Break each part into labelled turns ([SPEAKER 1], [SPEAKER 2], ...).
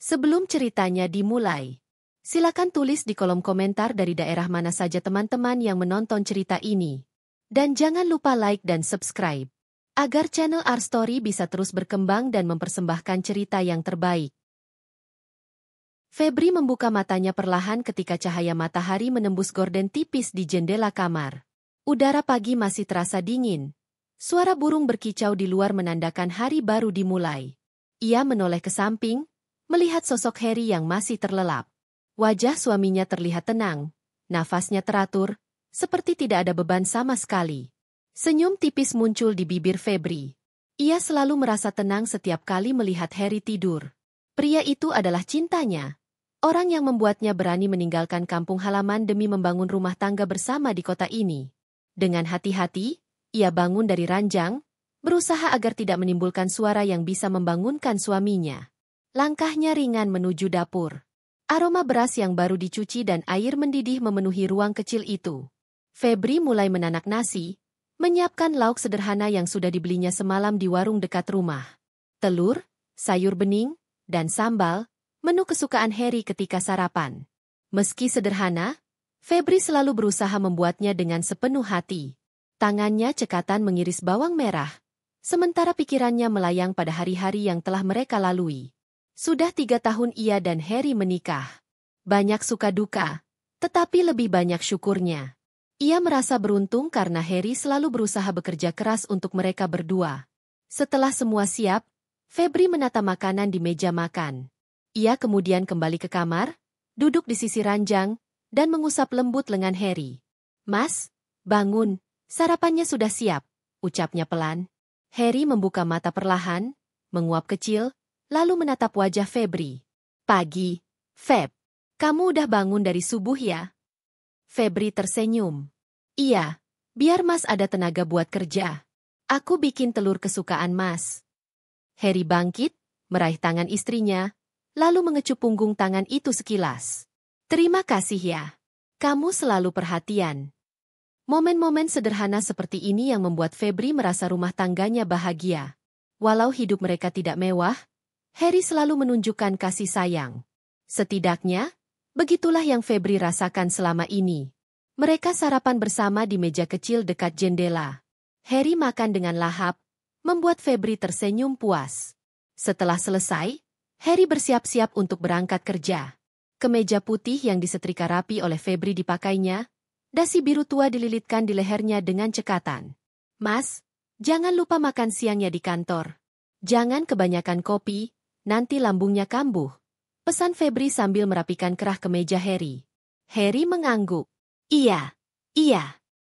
[SPEAKER 1] Sebelum ceritanya dimulai, silakan tulis di kolom komentar dari daerah mana saja teman-teman yang menonton cerita ini. Dan jangan lupa like dan subscribe, agar channel Our Story bisa terus berkembang dan mempersembahkan cerita yang terbaik. Febri membuka matanya perlahan ketika cahaya matahari menembus gorden tipis di jendela kamar. Udara pagi masih terasa dingin. Suara burung berkicau di luar menandakan hari baru dimulai. Ia menoleh ke samping, melihat sosok Harry yang masih terlelap. Wajah suaminya terlihat tenang, nafasnya teratur, seperti tidak ada beban sama sekali. Senyum tipis muncul di bibir Febri. Ia selalu merasa tenang setiap kali melihat Harry tidur. Pria itu adalah cintanya. Orang yang membuatnya berani meninggalkan kampung halaman demi membangun rumah tangga bersama di kota ini. Dengan hati-hati, ia bangun dari ranjang, berusaha agar tidak menimbulkan suara yang bisa membangunkan suaminya. Langkahnya ringan menuju dapur. Aroma beras yang baru dicuci dan air mendidih memenuhi ruang kecil itu. Febri mulai menanak nasi, menyiapkan lauk sederhana yang sudah dibelinya semalam di warung dekat rumah. Telur, sayur bening, dan sambal, menu kesukaan Harry ketika sarapan. Meski sederhana, Febri selalu berusaha membuatnya dengan sepenuh hati. Tangannya cekatan mengiris bawang merah, sementara pikirannya melayang pada hari-hari yang telah mereka lalui. Sudah 3 tahun ia dan Harry menikah. Banyak suka duka, tetapi lebih banyak syukurnya. Ia merasa beruntung karena Harry selalu berusaha bekerja keras untuk mereka berdua. Setelah semua siap, Febri menata makanan di meja makan. Ia kemudian kembali ke kamar, duduk di sisi ranjang, dan mengusap lembut lengan Harry. "Mas, bangun, sarapannya sudah siap," ucapnya pelan. Harry membuka mata perlahan, menguap kecil, lalu menatap wajah Febri. "Pagi, Feb. Kamu udah bangun dari subuh ya?" Febri tersenyum. "Iya, biar Mas ada tenaga buat kerja. Aku bikin telur kesukaan Mas." Harry bangkit, meraih tangan istrinya, lalu mengecup punggung tangan itu sekilas. "Terima kasih ya. Kamu selalu perhatian." Momen-momen sederhana seperti ini yang membuat Febri merasa rumah tangganya bahagia. Walau hidup mereka tidak mewah, Harry selalu menunjukkan kasih sayang. Setidaknya, begitulah yang Febri rasakan selama ini. Mereka sarapan bersama di meja kecil dekat jendela. Harry makan dengan lahap, membuat Febri tersenyum puas. Setelah selesai, Harry bersiap-siap untuk berangkat kerja. Kemeja putih yang disetrika rapi oleh Febri dipakainya, dasi biru tua dililitkan di lehernya dengan cekatan. "Mas, jangan lupa makan siangnya di kantor. Jangan kebanyakan kopi, nanti lambungnya kambuh," pesan Febri sambil merapikan kerah kemeja Harry. Harry mengangguk. Iya.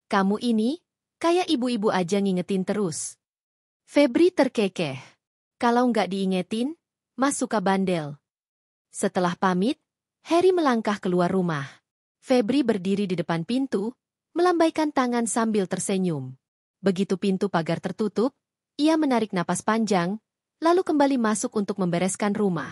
[SPEAKER 1] Kamu ini, kayak ibu-ibu aja ngingetin terus." Febri terkekeh. "Kalau nggak diingetin, Mas suka bandel." Setelah pamit, Harry melangkah keluar rumah. Febri berdiri di depan pintu, melambaikan tangan sambil tersenyum. Begitu pintu pagar tertutup, ia menarik napas panjang, lalu kembali masuk untuk membereskan rumah.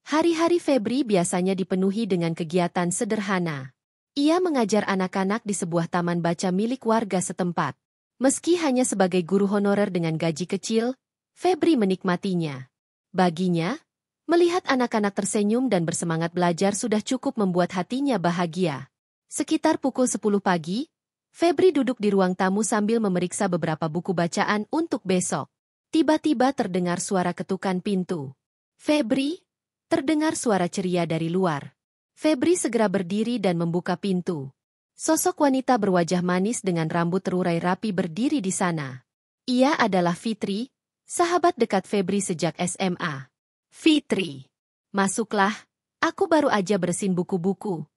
[SPEAKER 1] Hari-hari Febri biasanya dipenuhi dengan kegiatan sederhana. Ia mengajar anak-anak di sebuah taman baca milik warga setempat. Meski hanya sebagai guru honorer dengan gaji kecil, Febri menikmatinya. Baginya, melihat anak-anak tersenyum dan bersemangat belajar sudah cukup membuat hatinya bahagia. Sekitar pukul 10 pagi, Febri duduk di ruang tamu sambil memeriksa beberapa buku bacaan untuk besok. Tiba-tiba terdengar suara ketukan pintu. "Febri?" Terdengar suara ceria dari luar. Febri segera berdiri dan membuka pintu. Sosok wanita berwajah manis dengan rambut terurai rapi berdiri di sana. Ia adalah Fitri, sahabat dekat Febri sejak SMA. "Fitri, masuklah, aku baru aja bersihin buku-buku."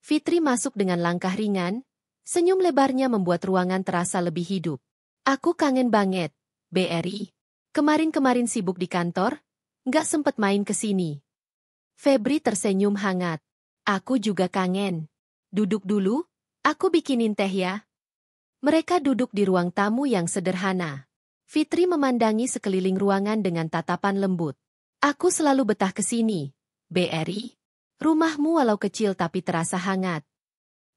[SPEAKER 1] Fitri masuk dengan langkah ringan, senyum lebarnya membuat ruangan terasa lebih hidup. "Aku kangen banget, BRI. Kemarin-kemarin sibuk di kantor, nggak sempet main ke sini." Febri tersenyum hangat. "Aku juga kangen. Duduk dulu, aku bikinin teh ya." Mereka duduk di ruang tamu yang sederhana. Fitri memandangi sekeliling ruangan dengan tatapan lembut. "Aku selalu betah ke sini, BRI. Rumahmu walau kecil tapi terasa hangat."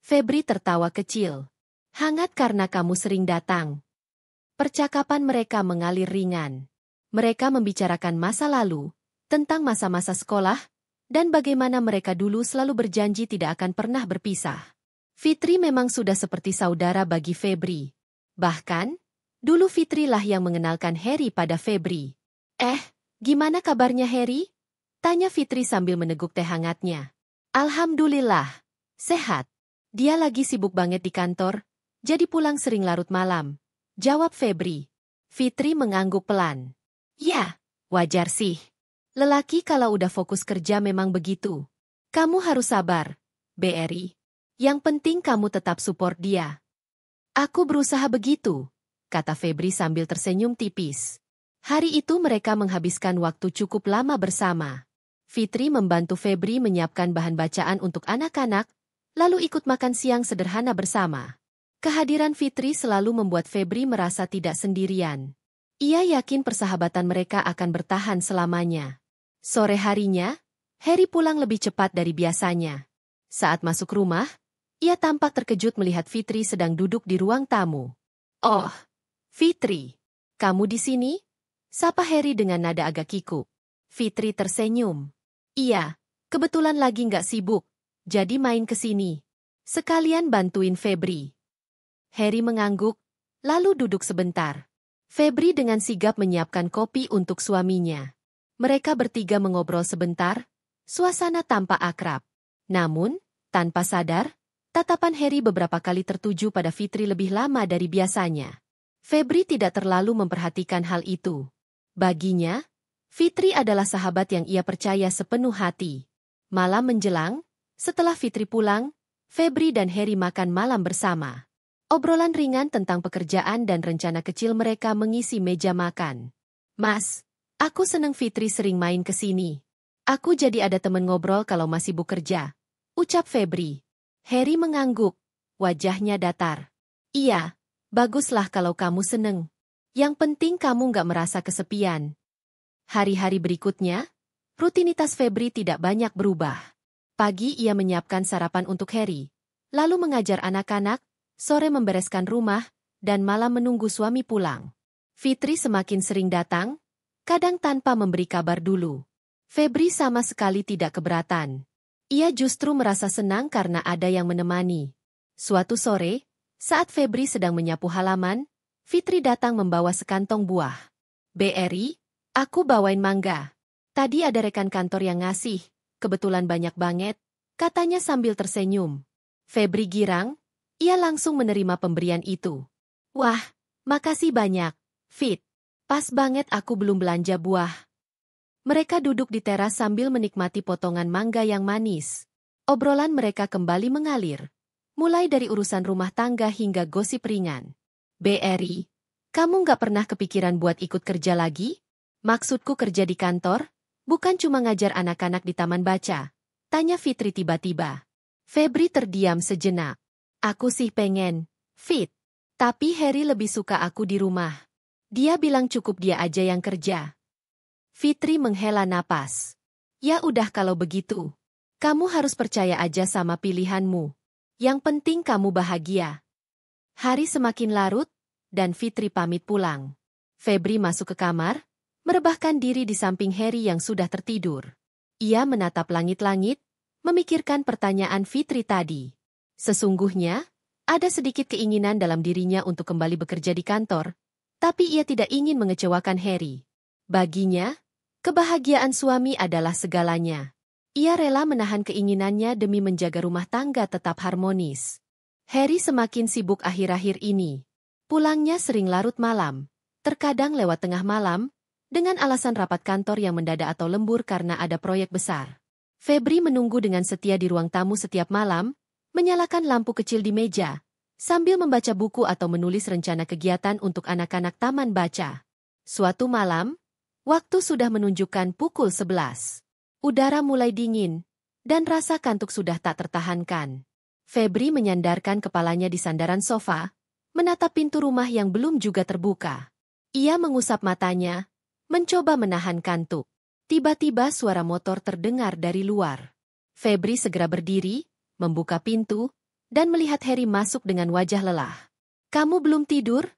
[SPEAKER 1] Febri tertawa kecil. "Hangat karena kamu sering datang." Percakapan mereka mengalir ringan. Mereka membicarakan masa lalu, tentang masa-masa sekolah, dan bagaimana mereka dulu selalu berjanji tidak akan pernah berpisah. Fitri memang sudah seperti saudara bagi Febri. Bahkan, dulu Fitri lah yang mengenalkan Harry pada Febri. Gimana kabarnya Harry? Tanya Fitri sambil meneguk teh hangatnya. Alhamdulillah, sehat. Dia lagi sibuk banget di kantor, jadi pulang sering larut malam. Jawab Febri. Fitri mengangguk pelan. Ya, wajar sih. Lelaki kalau udah fokus kerja memang begitu. Kamu harus sabar, BRI. Yang penting kamu tetap support dia. Aku berusaha begitu, kata Febri sambil tersenyum tipis. Hari itu mereka menghabiskan waktu cukup lama bersama. Fitri membantu Febri menyiapkan bahan bacaan untuk anak-anak, lalu ikut makan siang sederhana bersama. Kehadiran Fitri selalu membuat Febri merasa tidak sendirian. Ia yakin persahabatan mereka akan bertahan selamanya. Sore harinya, Harry pulang lebih cepat dari biasanya. Saat masuk rumah, ia tampak terkejut melihat Fitri sedang duduk di ruang tamu. Oh, Fitri, kamu di sini? Sapa Harry dengan nada agak kikuk. Fitri tersenyum. Iya, kebetulan lagi nggak sibuk, jadi main ke sini. Sekalian bantuin Febri. Harry mengangguk, lalu duduk sebentar. Febri dengan sigap menyiapkan kopi untuk suaminya. Mereka bertiga mengobrol sebentar, suasana tampak akrab. Namun, tanpa sadar, tatapan Harry beberapa kali tertuju pada Fitri lebih lama dari biasanya. Febri tidak terlalu memperhatikan hal itu. Baginya, Fitri adalah sahabat yang ia percaya sepenuh hati. Malam menjelang, setelah Fitri pulang, Febri dan Harry makan malam bersama. Obrolan ringan tentang pekerjaan dan rencana kecil mereka mengisi meja makan. Mas, aku seneng Fitri sering main ke sini. Aku jadi ada temen ngobrol kalau masih sibuk kerja, ucap Febri. Harry mengangguk, wajahnya datar. Iya, baguslah kalau kamu seneng. Yang penting kamu nggak merasa kesepian. Hari-hari berikutnya, rutinitas Febri tidak banyak berubah. Pagi ia menyiapkan sarapan untuk Harry, lalu mengajar anak-anak, sore membereskan rumah, dan malam menunggu suami pulang. Fitri semakin sering datang, kadang tanpa memberi kabar dulu. Febri sama sekali tidak keberatan. Ia justru merasa senang karena ada yang menemani. Suatu sore, saat Febri sedang menyapu halaman, Fitri datang membawa sekantong buah. BRI, aku bawain mangga. Tadi ada rekan kantor yang ngasih, kebetulan banyak banget, katanya sambil tersenyum. Febri girang, ia langsung menerima pemberian itu. Wah, makasih banyak, Fit. Pas banget aku belum belanja buah. Mereka duduk di teras sambil menikmati potongan mangga yang manis. Obrolan mereka kembali mengalir, mulai dari urusan rumah tangga hingga gosip ringan. BRI, kamu nggak pernah kepikiran buat ikut kerja lagi? Maksudku kerja di kantor, bukan cuma ngajar anak-anak di taman baca. Tanya Fitri tiba-tiba. Febri terdiam sejenak. Aku sih pengen, Fit. Tapi Harry lebih suka aku di rumah. Dia bilang cukup dia aja yang kerja. Fitri menghela napas. Ya udah kalau begitu. Kamu harus percaya aja sama pilihanmu. Yang penting kamu bahagia. Hari semakin larut, dan Fitri pamit pulang. Febri masuk ke kamar, merebahkan diri di samping Harry yang sudah tertidur. Ia menatap langit-langit, memikirkan pertanyaan Fitri tadi. Sesungguhnya, ada sedikit keinginan dalam dirinya untuk kembali bekerja di kantor, tapi ia tidak ingin mengecewakan Harry. Baginya, kebahagiaan suami adalah segalanya. Ia rela menahan keinginannya demi menjaga rumah tangga tetap harmonis. Harry semakin sibuk akhir-akhir ini. Pulangnya sering larut malam, terkadang lewat tengah malam, dengan alasan rapat kantor yang mendadak atau lembur karena ada proyek besar. Febri menunggu dengan setia di ruang tamu setiap malam, menyalakan lampu kecil di meja, sambil membaca buku atau menulis rencana kegiatan untuk anak-anak taman baca. Suatu malam, waktu sudah menunjukkan pukul 11. Udara mulai dingin, dan rasa kantuk sudah tak tertahankan. Febri menyandarkan kepalanya di sandaran sofa, menatap pintu rumah yang belum juga terbuka. Ia mengusap matanya, mencoba menahan kantuk. Tiba-tiba suara motor terdengar dari luar. Febri segera berdiri, membuka pintu, dan melihat Harry masuk dengan wajah lelah. Kamu belum tidur?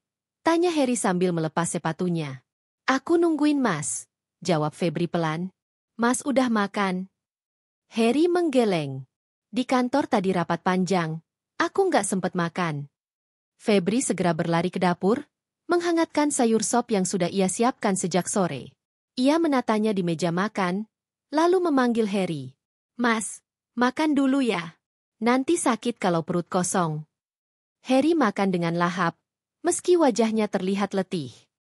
[SPEAKER 1] Tanya Harry sambil melepas sepatunya. Aku nungguin Mas, jawab Febri pelan. Mas udah makan? Harry menggeleng. Di kantor tadi rapat panjang, aku nggak sempet makan. Febri segera berlari ke dapur, menghangatkan sayur sop yang sudah ia siapkan sejak sore. Ia menatanya di meja makan, lalu memanggil Harry. Mas, makan dulu ya. Nanti sakit kalau perut kosong. Harry makan dengan lahap, meski wajahnya terlihat letih.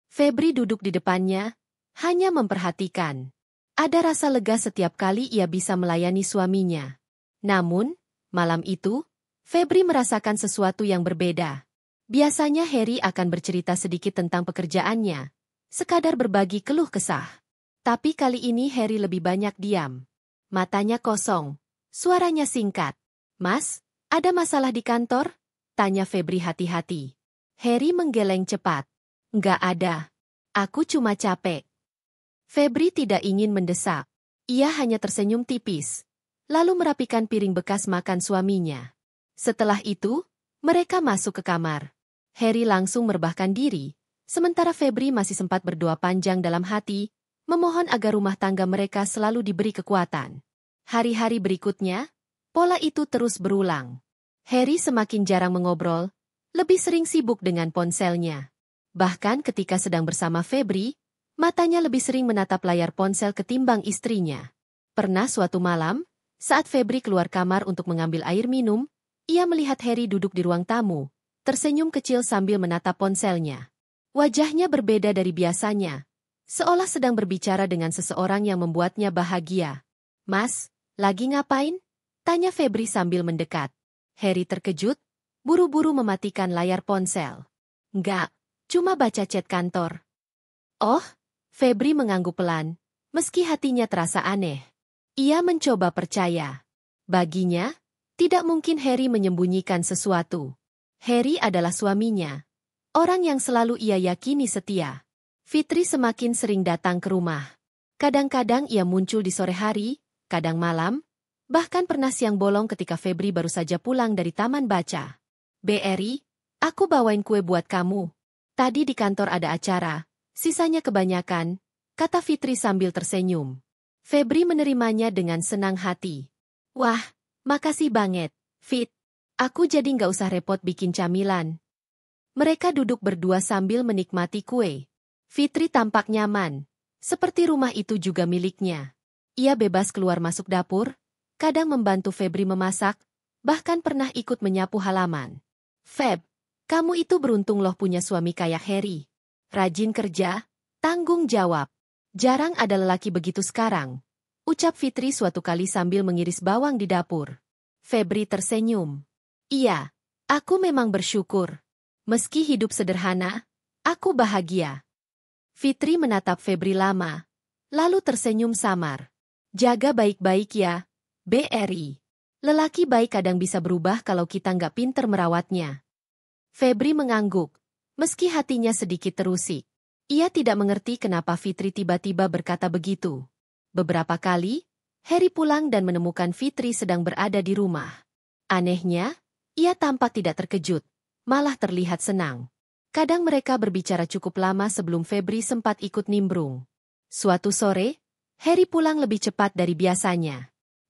[SPEAKER 1] Febri duduk di depannya, hanya memperhatikan. Ada rasa lega setiap kali ia bisa melayani suaminya. Namun, malam itu, Febri merasakan sesuatu yang berbeda. Biasanya Harry akan bercerita sedikit tentang pekerjaannya, sekadar berbagi keluh kesah. Tapi kali ini Harry lebih banyak diam. Matanya kosong, suaranya singkat. Mas, ada masalah di kantor? Tanya Febri hati-hati. Harry menggeleng cepat. Nggak ada. Aku cuma capek. Febri tidak ingin mendesak. Ia hanya tersenyum tipis, lalu merapikan piring bekas makan suaminya. Setelah itu, mereka masuk ke kamar. Harry langsung merebahkan diri, sementara Febri masih sempat berdoa panjang dalam hati, memohon agar rumah tangga mereka selalu diberi kekuatan. Hari-hari berikutnya, pola itu terus berulang. Harry semakin jarang mengobrol, lebih sering sibuk dengan ponselnya. Bahkan ketika sedang bersama Febri, matanya lebih sering menatap layar ponsel ketimbang istrinya. Pernah suatu malam, saat Febri keluar kamar untuk mengambil air minum, ia melihat Harry duduk di ruang tamu, tersenyum kecil sambil menatap ponselnya. Wajahnya berbeda dari biasanya, seolah sedang berbicara dengan seseorang yang membuatnya bahagia. Mas, lagi ngapain? Tanya Febri sambil mendekat. Harry terkejut, buru-buru mematikan layar ponsel. Enggak, cuma baca chat kantor. Oh, Febri mengangguk pelan, meski hatinya terasa aneh. Ia mencoba percaya. Baginya, tidak mungkin Harry menyembunyikan sesuatu. Harry adalah suaminya, orang yang selalu ia yakini setia. Fitri semakin sering datang ke rumah. Kadang-kadang ia muncul di sore hari, kadang malam, bahkan pernah siang bolong ketika Febri baru saja pulang dari taman baca. Bri, aku bawain kue buat kamu. Tadi di kantor ada acara, sisanya kebanyakan, kata Fitri sambil tersenyum. Febri menerimanya dengan senang hati. Wah, makasih banget, Fit. Aku jadi nggak usah repot bikin camilan. Mereka duduk berdua sambil menikmati kue. Fitri tampak nyaman, seperti rumah itu juga miliknya. Ia bebas keluar masuk dapur, kadang membantu Febri memasak, bahkan pernah ikut menyapu halaman. Feb, kamu itu beruntung loh punya suami kayak Harry. Rajin kerja, tanggung jawab. Jarang ada lelaki begitu sekarang, ucap Fitri suatu kali sambil mengiris bawang di dapur. Febri tersenyum. Iya, aku memang bersyukur. Meski hidup sederhana, aku bahagia. Fitri menatap Febri lama, lalu tersenyum samar. Jaga baik-baik ya, Bri. Lelaki baik kadang bisa berubah kalau kita nggak pinter merawatnya. Febri mengangguk, meski hatinya sedikit terusik. Ia tidak mengerti kenapa Fitri tiba-tiba berkata begitu. Beberapa kali, Harry pulang dan menemukan Fitri sedang berada di rumah. Anehnya, ia tampak tidak terkejut, malah terlihat senang. Kadang mereka berbicara cukup lama sebelum Febri sempat ikut nimbrung. Suatu sore, Harry pulang lebih cepat dari biasanya.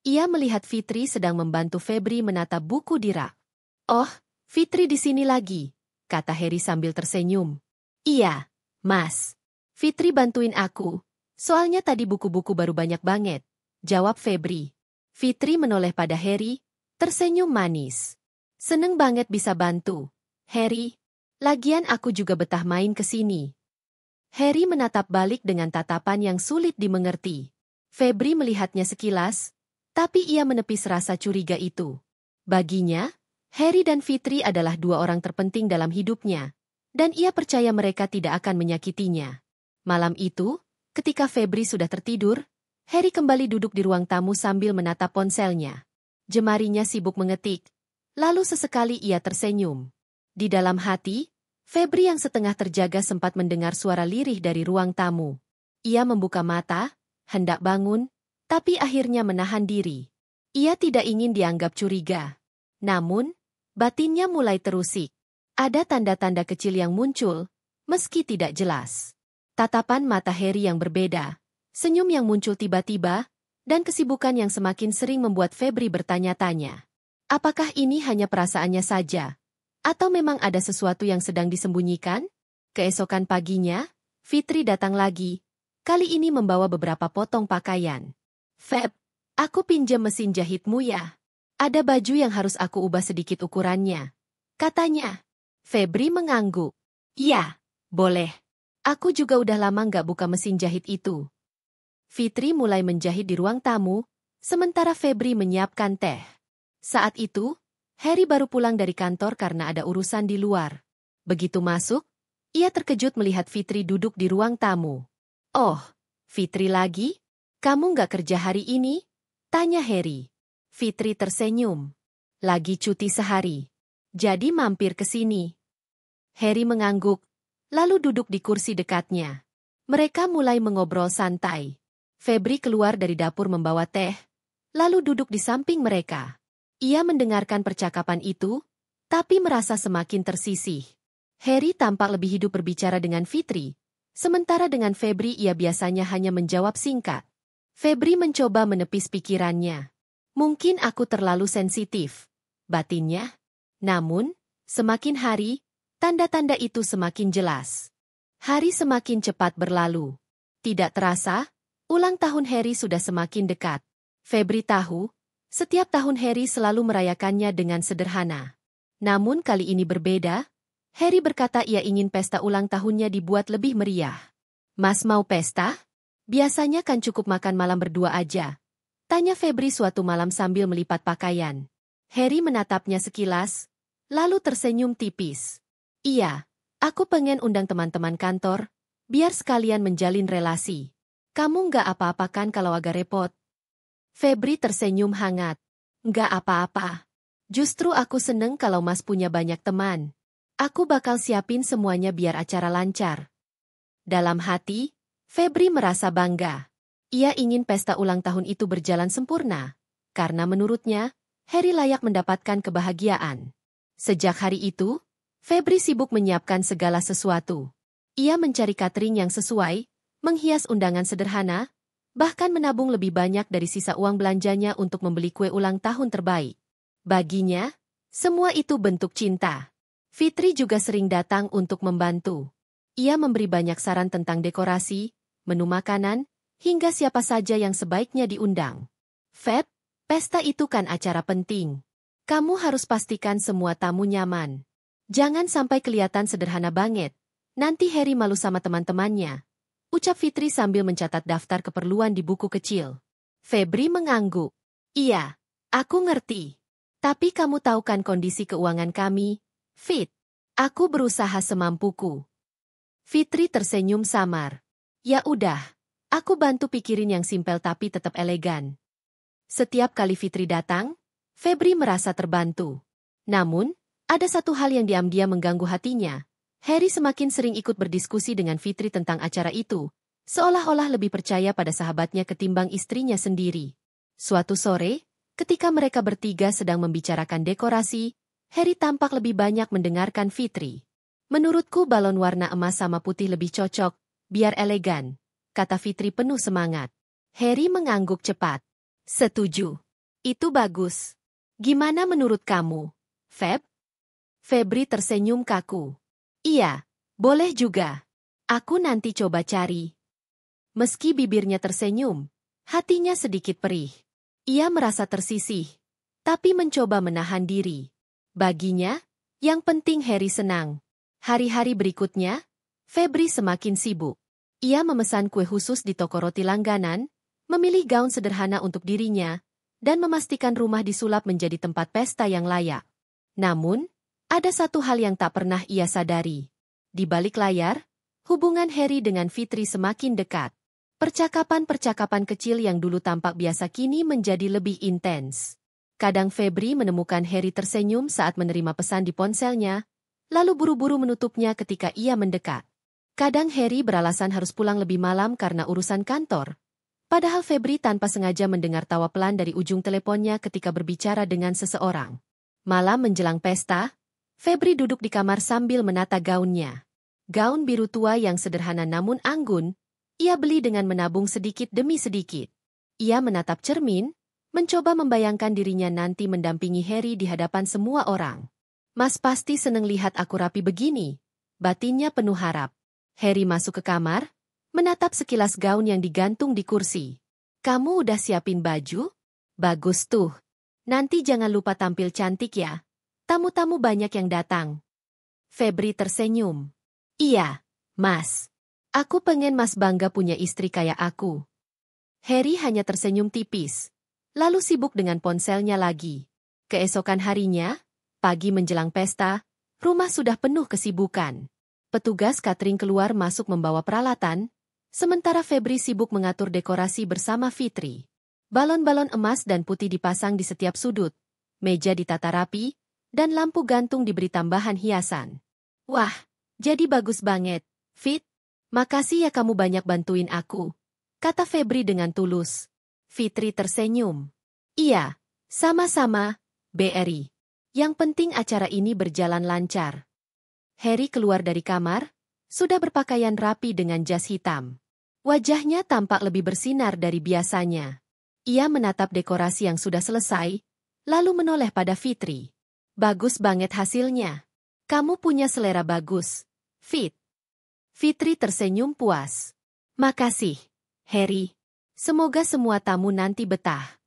[SPEAKER 1] Ia melihat Fitri sedang membantu Febri menatap buku di rak. Oh, Fitri di sini lagi, kata Harry sambil tersenyum. Iya, Mas. Fitri bantuin aku, soalnya tadi buku-buku baru banyak banget, jawab Febri. Fitri menoleh pada Harry, tersenyum manis. Seneng banget bisa bantu, Harry. Lagian aku juga betah main ke sini. Harry menatap balik dengan tatapan yang sulit dimengerti. Febri melihatnya sekilas, tapi ia menepis rasa curiga itu. Baginya, Harry dan Fitri adalah dua orang terpenting dalam hidupnya, dan ia percaya mereka tidak akan menyakitinya. Malam itu, ketika Febri sudah tertidur, Harry kembali duduk di ruang tamu sambil menatap ponselnya. Jemarinya sibuk mengetik, lalu sesekali ia tersenyum. Di dalam hati, Febri yang setengah terjaga sempat mendengar suara lirih dari ruang tamu. Ia membuka mata, hendak bangun, tapi akhirnya menahan diri. Ia tidak ingin dianggap curiga. Namun, batinnya mulai terusik. Ada tanda-tanda kecil yang muncul, meski tidak jelas. Tatapan mata Harry yang berbeda, senyum yang muncul tiba-tiba, dan kesibukan yang semakin sering membuat Febri bertanya-tanya. Apakah ini hanya perasaannya saja? Atau memang ada sesuatu yang sedang disembunyikan? Keesokan paginya, Fitri datang lagi, kali ini membawa beberapa potong pakaian. Feb, aku pinjam mesin jahitmu ya. Ada baju yang harus aku ubah sedikit ukurannya, katanya. Febri mengangguk. Iya, boleh. Aku juga udah lama nggak buka mesin jahit itu. Fitri mulai menjahit di ruang tamu, sementara Febri menyiapkan teh. Saat itu, Harry baru pulang dari kantor karena ada urusan di luar. Begitu masuk, ia terkejut melihat Fitri duduk di ruang tamu. Oh, Fitri lagi? Kamu nggak kerja hari ini? Tanya Harry. Fitri tersenyum. Lagi cuti sehari. Jadi mampir ke sini. Harry mengangguk, lalu duduk di kursi dekatnya. Mereka mulai mengobrol santai. Febri keluar dari dapur membawa teh, lalu duduk di samping mereka. Ia mendengarkan percakapan itu, tapi merasa semakin tersisih. Harry tampak lebih hidup berbicara dengan Fitri, sementara dengan Febri ia biasanya hanya menjawab singkat. Febri mencoba menepis pikirannya. Mungkin aku terlalu sensitif, batinnya. Namun, semakin hari, tanda-tanda itu semakin jelas. Hari semakin cepat berlalu. Tidak terasa, ulang tahun Harry sudah semakin dekat. Febri tahu, setiap tahun Harry selalu merayakannya dengan sederhana. Namun kali ini berbeda. Harry berkata ia ingin pesta ulang tahunnya dibuat lebih meriah. Mas mau pesta? Biasanya kan cukup makan malam berdua aja. Tanya Febri suatu malam sambil melipat pakaian. Harry menatapnya sekilas, lalu tersenyum tipis. Iya, aku pengen undang teman-teman kantor, biar sekalian menjalin relasi. Kamu nggak apa-apa kan kalau agak repot? Febri tersenyum hangat. Nggak apa-apa. Justru aku seneng kalau Mas punya banyak teman. Aku bakal siapin semuanya biar acara lancar. Dalam hati, Febri merasa bangga. Ia ingin pesta ulang tahun itu berjalan sempurna, karena menurutnya, Harry layak mendapatkan kebahagiaan. Sejak hari itu, Febri sibuk menyiapkan segala sesuatu. Ia mencari catering yang sesuai, menghias undangan sederhana, bahkan menabung lebih banyak dari sisa uang belanjanya untuk membeli kue ulang tahun terbaik. Baginya, semua itu bentuk cinta. Fitri juga sering datang untuk membantu. Ia memberi banyak saran tentang dekorasi, menu makanan, hingga siapa saja yang sebaiknya diundang. Feb, pesta itu kan acara penting. Kamu harus pastikan semua tamu nyaman. Jangan sampai kelihatan sederhana banget. Nanti Harry malu sama teman-temannya. Ucap Fitri sambil mencatat daftar keperluan di buku kecil. Febri mengangguk. Iya, aku ngerti. Tapi kamu tahu kan kondisi keuangan kami, Fit. Aku berusaha semampuku. Fitri tersenyum samar. Ya udah. Aku bantu pikirin yang simpel tapi tetap elegan. Setiap kali Fitri datang, Febri merasa terbantu. Namun, ada satu hal yang diam-diam mengganggu hatinya. Harry semakin sering ikut berdiskusi dengan Fitri tentang acara itu, seolah-olah lebih percaya pada sahabatnya ketimbang istrinya sendiri. Suatu sore, ketika mereka bertiga sedang membicarakan dekorasi, Harry tampak lebih banyak mendengarkan Fitri. Menurutku balon warna emas sama putih lebih cocok, biar elegan, kata Fitri penuh semangat. Harry mengangguk cepat. Setuju. Itu bagus. Gimana menurut kamu, Feb? Febri tersenyum kaku. Iya, boleh juga. Aku nanti coba cari. Meski bibirnya tersenyum, hatinya sedikit perih. Ia merasa tersisih, tapi mencoba menahan diri. Baginya, yang penting Harry senang. Hari-hari berikutnya, Febri semakin sibuk. Ia memesan kue khusus di toko roti langganan, memilih gaun sederhana untuk dirinya, dan memastikan rumah disulap menjadi tempat pesta yang layak. Namun, ada satu hal yang tak pernah ia sadari. Di balik layar, hubungan Harry dengan Fitri semakin dekat. Percakapan-percakapan kecil yang dulu tampak biasa kini menjadi lebih intens. Kadang Febri menemukan Harry tersenyum saat menerima pesan di ponselnya, lalu buru-buru menutupnya ketika ia mendekat. Kadang Harry beralasan harus pulang lebih malam karena urusan kantor. Padahal Febri tanpa sengaja mendengar tawa pelan dari ujung teleponnya ketika berbicara dengan seseorang. Malam menjelang pesta, Febri duduk di kamar sambil menata gaunnya. Gaun biru tua yang sederhana namun anggun, ia beli dengan menabung sedikit demi sedikit. Ia menatap cermin, mencoba membayangkan dirinya nanti mendampingi Harry di hadapan semua orang. Mas pasti seneng lihat aku rapi begini. Batinnya penuh harap. Harry masuk ke kamar, menatap sekilas gaun yang digantung di kursi. Kamu udah siapin baju? Bagus tuh. Nanti jangan lupa tampil cantik ya. Tamu-tamu banyak yang datang. Febri tersenyum. Iya, Mas. Aku pengen Mas bangga punya istri kayak aku. Harry hanya tersenyum tipis, lalu sibuk dengan ponselnya lagi. Keesokan harinya, pagi menjelang pesta, rumah sudah penuh kesibukan. Petugas catering keluar masuk membawa peralatan, sementara Febri sibuk mengatur dekorasi bersama Fitri. Balon-balon emas dan putih dipasang di setiap sudut, meja ditata rapi, dan lampu gantung diberi tambahan hiasan. Wah, jadi bagus banget, Fit. Makasih ya kamu banyak bantuin aku, kata Febri dengan tulus. Fitri tersenyum. Iya, sama-sama, BRI. Yang penting acara ini berjalan lancar. Harry keluar dari kamar, sudah berpakaian rapi dengan jas hitam. Wajahnya tampak lebih bersinar dari biasanya. Ia menatap dekorasi yang sudah selesai, lalu menoleh pada Fitri. Bagus banget hasilnya. Kamu punya selera bagus, Fit. Fitri tersenyum puas. Makasih, Harry. Semoga semua tamu nanti betah.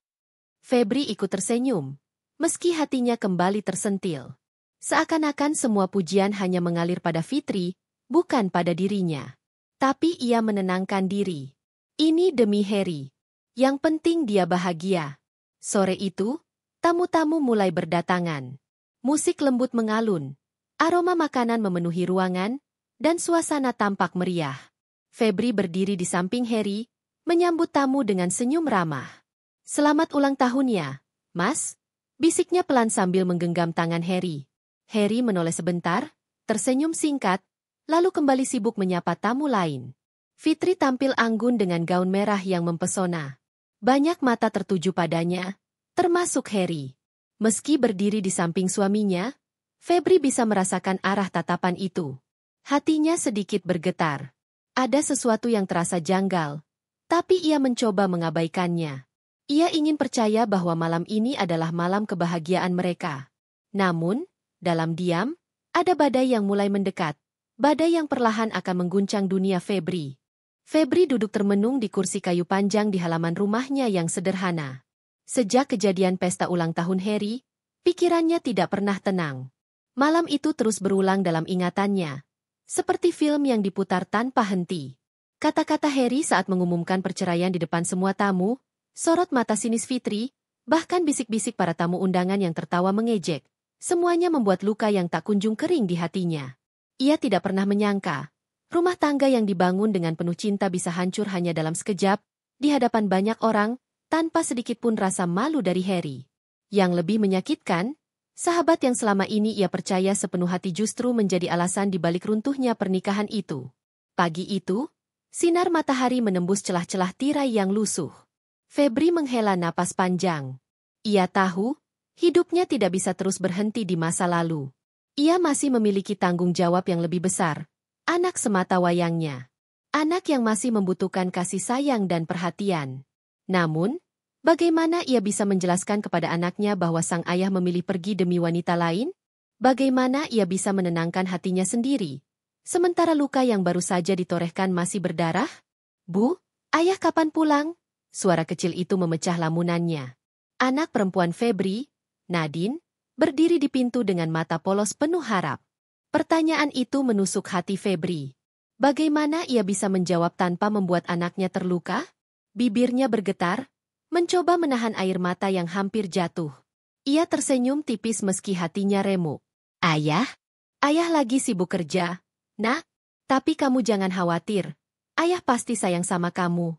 [SPEAKER 1] Febri ikut tersenyum, meski hatinya kembali tersentil. Seakan-akan semua pujian hanya mengalir pada Fitri, bukan pada dirinya. Tapi ia menenangkan diri. Ini demi Harry. Yang penting dia bahagia. Sore itu, tamu-tamu mulai berdatangan. Musik lembut mengalun. Aroma makanan memenuhi ruangan, dan suasana tampak meriah. Febri berdiri di samping Harry, menyambut tamu dengan senyum ramah. Selamat ulang tahun ya, Mas. Bisiknya pelan sambil menggenggam tangan Harry. Harry menoleh sebentar, tersenyum singkat, lalu kembali sibuk menyapa tamu lain. Fitri tampil anggun dengan gaun merah yang mempesona. Banyak mata tertuju padanya, termasuk Harry. Meski berdiri di samping suaminya, Febri bisa merasakan arah tatapan itu. Hatinya sedikit bergetar. Ada sesuatu yang terasa janggal, tapi ia mencoba mengabaikannya. Ia ingin percaya bahwa malam ini adalah malam kebahagiaan mereka. Namun, dalam diam, ada badai yang mulai mendekat. Badai yang perlahan akan mengguncang dunia Febri. Febri duduk termenung di kursi kayu panjang di halaman rumahnya yang sederhana. Sejak kejadian pesta ulang tahun Harry, pikirannya tidak pernah tenang. Malam itu terus berulang dalam ingatannya, seperti film yang diputar tanpa henti. Kata-kata Harry saat mengumumkan perceraian di depan semua tamu, sorot mata sinis Fitri, bahkan bisik-bisik para tamu undangan yang tertawa mengejek, semuanya membuat luka yang tak kunjung kering di hatinya. Ia tidak pernah menyangka, rumah tangga yang dibangun dengan penuh cinta bisa hancur hanya dalam sekejap, di hadapan banyak orang, tanpa sedikit pun rasa malu dari Harry. Yang lebih menyakitkan, sahabat yang selama ini ia percaya sepenuh hati justru menjadi alasan di balik runtuhnya pernikahan itu. Pagi itu, sinar matahari menembus celah-celah tirai yang lusuh. Febri menghela napas panjang. Ia tahu, hidupnya tidak bisa terus berhenti di masa lalu. Ia masih memiliki tanggung jawab yang lebih besar. Anak semata wayangnya. Anak yang masih membutuhkan kasih sayang dan perhatian. Namun, bagaimana ia bisa menjelaskan kepada anaknya bahwa sang ayah memilih pergi demi wanita lain? Bagaimana ia bisa menenangkan hatinya sendiri? Sementara luka yang baru saja ditorehkan masih berdarah? Bu, ayah kapan pulang? Suara kecil itu memecah lamunannya. Anak perempuan Febri, Nadine, berdiri di pintu dengan mata polos penuh harap. Pertanyaan itu menusuk hati Febri. Bagaimana ia bisa menjawab tanpa membuat anaknya terluka? Bibirnya bergetar, mencoba menahan air mata yang hampir jatuh. Ia tersenyum tipis meski hatinya remuk. Ayah? Ayah lagi sibuk kerja, Nak. Tapi kamu jangan khawatir. Ayah pasti sayang sama kamu.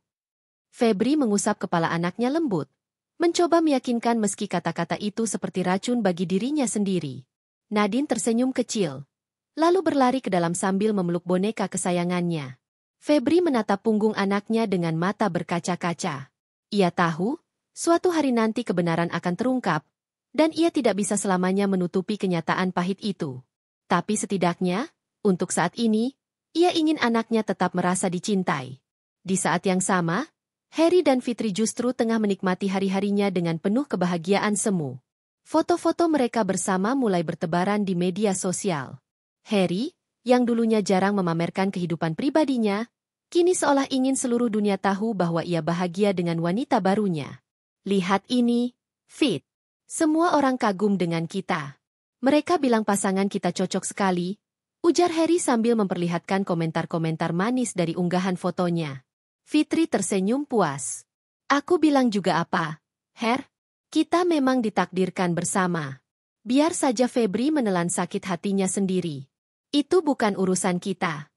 [SPEAKER 1] Febri mengusap kepala anaknya lembut. Mencoba meyakinkan meski kata-kata itu seperti racun bagi dirinya sendiri. Nadine tersenyum kecil, lalu berlari ke dalam sambil memeluk boneka kesayangannya. Febri menatap punggung anaknya dengan mata berkaca-kaca. Ia tahu, suatu hari nanti kebenaran akan terungkap, dan ia tidak bisa selamanya menutupi kenyataan pahit itu. Tapi setidaknya, untuk saat ini, ia ingin anaknya tetap merasa dicintai. Di saat yang sama, Harry dan Fitri justru tengah menikmati hari-harinya dengan penuh kebahagiaan semu. Foto-foto mereka bersama mulai bertebaran di media sosial. Harry, yang dulunya jarang memamerkan kehidupan pribadinya, kini seolah ingin seluruh dunia tahu bahwa ia bahagia dengan wanita barunya. Lihat ini, Fit. Semua orang kagum dengan kita. Mereka bilang pasangan kita cocok sekali, ujar Harry sambil memperlihatkan komentar-komentar manis dari unggahan fotonya. Fitri tersenyum puas. Aku bilang juga apa, Her? Kita memang ditakdirkan bersama. Biar saja Febri menelan sakit hatinya sendiri. Itu bukan urusan kita.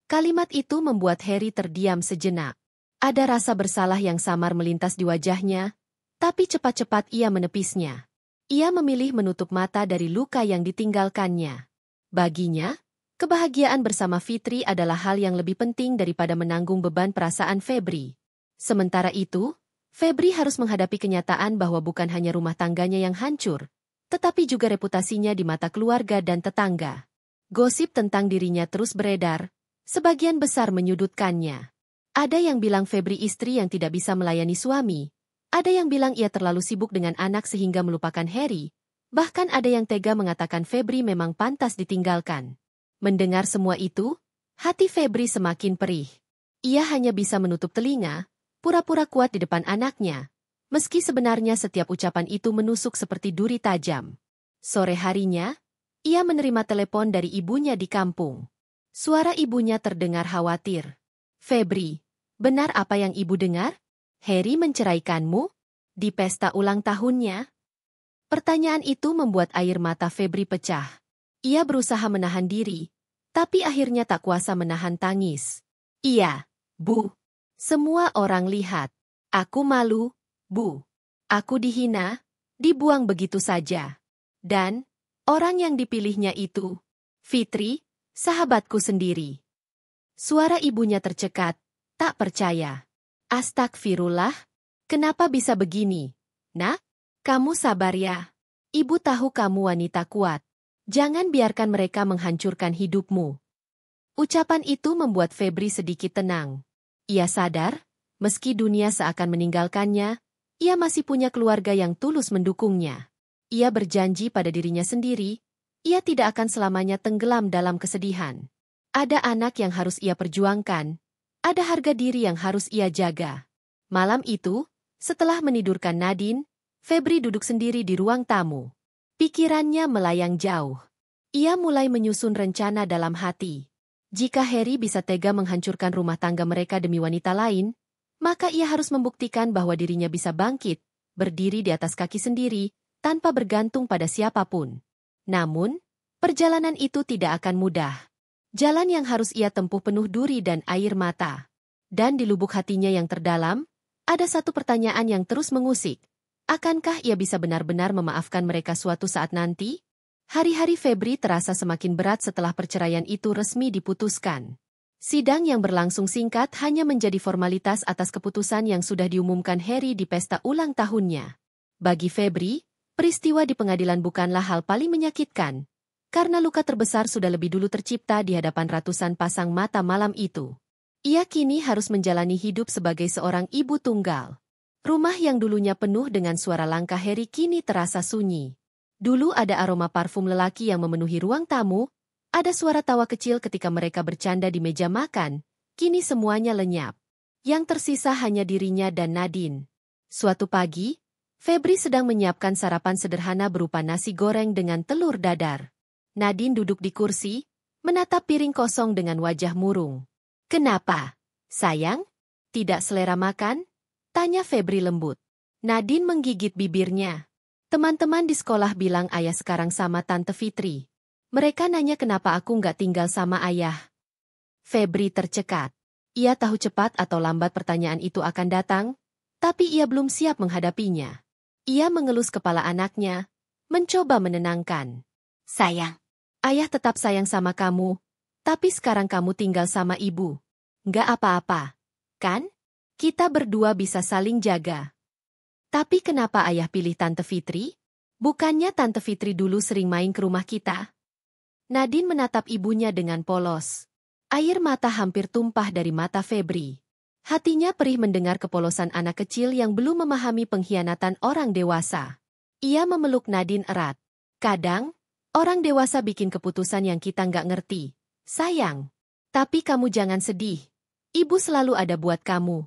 [SPEAKER 1] Kalimat itu membuat Harry terdiam sejenak. Ada rasa bersalah yang samar melintas di wajahnya, tapi cepat-cepat ia menepisnya. Ia memilih menutup mata dari luka yang ditinggalkannya. Baginya, kebahagiaan bersama Fitri adalah hal yang lebih penting daripada menanggung beban perasaan Febri. Sementara itu, Febri harus menghadapi kenyataan bahwa bukan hanya rumah tangganya yang hancur, tetapi juga reputasinya di mata keluarga dan tetangga. Gosip tentang dirinya terus beredar, sebagian besar menyudutkannya. Ada yang bilang Febri istri yang tidak bisa melayani suami, ada yang bilang ia terlalu sibuk dengan anak sehingga melupakan Harry, bahkan ada yang tega mengatakan Febri memang pantas ditinggalkan. Mendengar semua itu, hati Febri semakin perih. Ia hanya bisa menutup telinga, pura-pura kuat di depan anaknya, meski sebenarnya setiap ucapan itu menusuk seperti duri tajam. Sore harinya, ia menerima telepon dari ibunya di kampung. Suara ibunya terdengar khawatir. Febri, benar apa yang ibu dengar? Harry menceraikanmu? Di pesta ulang tahunnya? Pertanyaan itu membuat air mata Febri pecah. Ia berusaha menahan diri, tapi akhirnya tak kuasa menahan tangis. Iya, Bu. Semua orang lihat. Aku malu, Bu. Aku dihina, dibuang begitu saja. Dan, orang yang dipilihnya itu, Fitri, sahabatku sendiri. Suara ibunya tercekat, tak percaya. Astagfirullah, kenapa bisa begini? Nak, kamu sabar ya. Ibu tahu kamu wanita kuat. Jangan biarkan mereka menghancurkan hidupmu. Ucapan itu membuat Febri sedikit tenang. Ia sadar, meski dunia seakan meninggalkannya, ia masih punya keluarga yang tulus mendukungnya. Ia berjanji pada dirinya sendiri, ia tidak akan selamanya tenggelam dalam kesedihan. Ada anak yang harus ia perjuangkan, ada harga diri yang harus ia jaga. Malam itu, setelah menidurkan Nadine, Febri duduk sendiri di ruang tamu. Pikirannya melayang jauh. Ia mulai menyusun rencana dalam hati. Jika Harry bisa tega menghancurkan rumah tangga mereka demi wanita lain, maka ia harus membuktikan bahwa dirinya bisa bangkit, berdiri di atas kaki sendiri, tanpa bergantung pada siapapun. Namun, perjalanan itu tidak akan mudah. Jalan yang harus ia tempuh penuh duri dan air mata. Dan di lubuk hatinya yang terdalam, ada satu pertanyaan yang terus mengusik. Akankah ia bisa benar-benar memaafkan mereka suatu saat nanti? Hari-hari Febri terasa semakin berat setelah perceraian itu resmi diputuskan. Sidang yang berlangsung singkat hanya menjadi formalitas atas keputusan yang sudah diumumkan Harry di pesta ulang tahunnya. Bagi Febri, peristiwa di pengadilan bukanlah hal paling menyakitkan, karena luka terbesar sudah lebih dulu tercipta di hadapan ratusan pasang mata malam itu. Ia kini harus menjalani hidup sebagai seorang ibu tunggal. Rumah yang dulunya penuh dengan suara langkah Harry kini terasa sunyi. Dulu ada aroma parfum lelaki yang memenuhi ruang tamu, ada suara tawa kecil ketika mereka bercanda di meja makan, kini semuanya lenyap. Yang tersisa hanya dirinya dan Nadine. Suatu pagi, Febri sedang menyiapkan sarapan sederhana berupa nasi goreng dengan telur dadar. Nadine duduk di kursi, menatap piring kosong dengan wajah murung. Kenapa? Sayang? Tidak selera makan? Tanya Febri lembut. Nadine menggigit bibirnya. Teman-teman di sekolah bilang ayah sekarang sama Tante Fitri. Mereka nanya kenapa aku nggak tinggal sama ayah. Febri tercekat. Ia tahu cepat atau lambat pertanyaan itu akan datang, tapi ia belum siap menghadapinya. Ia mengelus kepala anaknya, mencoba menenangkan. Sayang. Ayah tetap sayang sama kamu, tapi sekarang kamu tinggal sama ibu. Nggak apa-apa, kan? Kita berdua bisa saling jaga. Tapi kenapa ayah pilih Tante Fitri? Bukannya Tante Fitri dulu sering main ke rumah kita? Nadine menatap ibunya dengan polos. Air mata hampir tumpah dari mata Febri. Hatinya perih mendengar kepolosan anak kecil yang belum memahami pengkhianatan orang dewasa. Ia memeluk Nadine erat. Kadang, orang dewasa bikin keputusan yang kita nggak ngerti. Sayang. Tapi kamu jangan sedih. Ibu selalu ada buat kamu.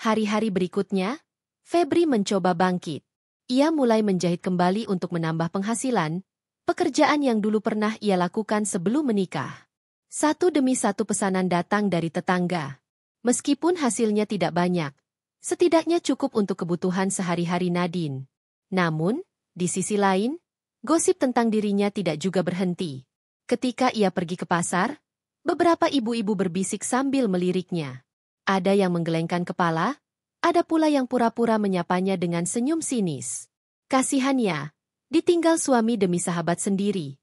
[SPEAKER 1] Hari-hari berikutnya, Febri mencoba bangkit. Ia mulai menjahit kembali untuk menambah penghasilan, pekerjaan yang dulu pernah ia lakukan sebelum menikah. Satu demi satu pesanan datang dari tetangga. Meskipun hasilnya tidak banyak, setidaknya cukup untuk kebutuhan sehari-hari Nadine. Namun, di sisi lain, gosip tentang dirinya tidak juga berhenti. Ketika ia pergi ke pasar, beberapa ibu-ibu berbisik sambil meliriknya. Ada yang menggelengkan kepala, ada pula yang pura-pura menyapanya dengan senyum sinis. Kasihannya, ditinggal suami demi sahabat sendiri.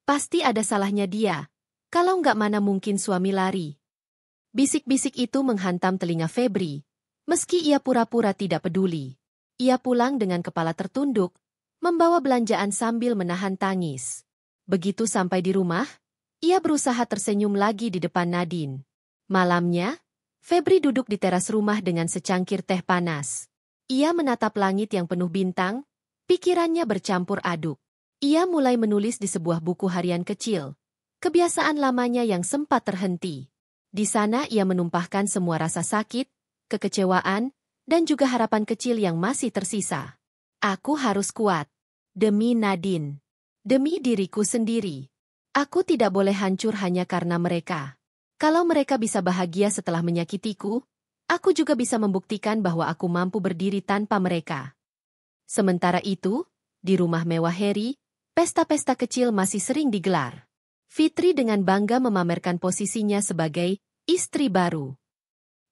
[SPEAKER 1] Pasti ada salahnya dia, kalau nggak mana mungkin suami lari. Bisik-bisik itu menghantam telinga Febri, meski ia pura-pura tidak peduli. Ia pulang dengan kepala tertunduk, membawa belanjaan sambil menahan tangis. Begitu sampai di rumah, ia berusaha tersenyum lagi di depan Nadine. Malamnya, Febri duduk di teras rumah dengan secangkir teh panas. Ia menatap langit yang penuh bintang, pikirannya bercampur aduk. Ia mulai menulis di sebuah buku harian kecil, kebiasaan lamanya yang sempat terhenti. Di sana ia menumpahkan semua rasa sakit, kekecewaan, dan juga harapan kecil yang masih tersisa. Aku harus kuat. Demi Nadine. Demi diriku sendiri. Aku tidak boleh hancur hanya karena mereka. Kalau mereka bisa bahagia setelah menyakitiku, aku juga bisa membuktikan bahwa aku mampu berdiri tanpa mereka. Sementara itu, di rumah mewah Harry, pesta-pesta kecil masih sering digelar. Fitri dengan bangga memamerkan posisinya sebagai istri baru.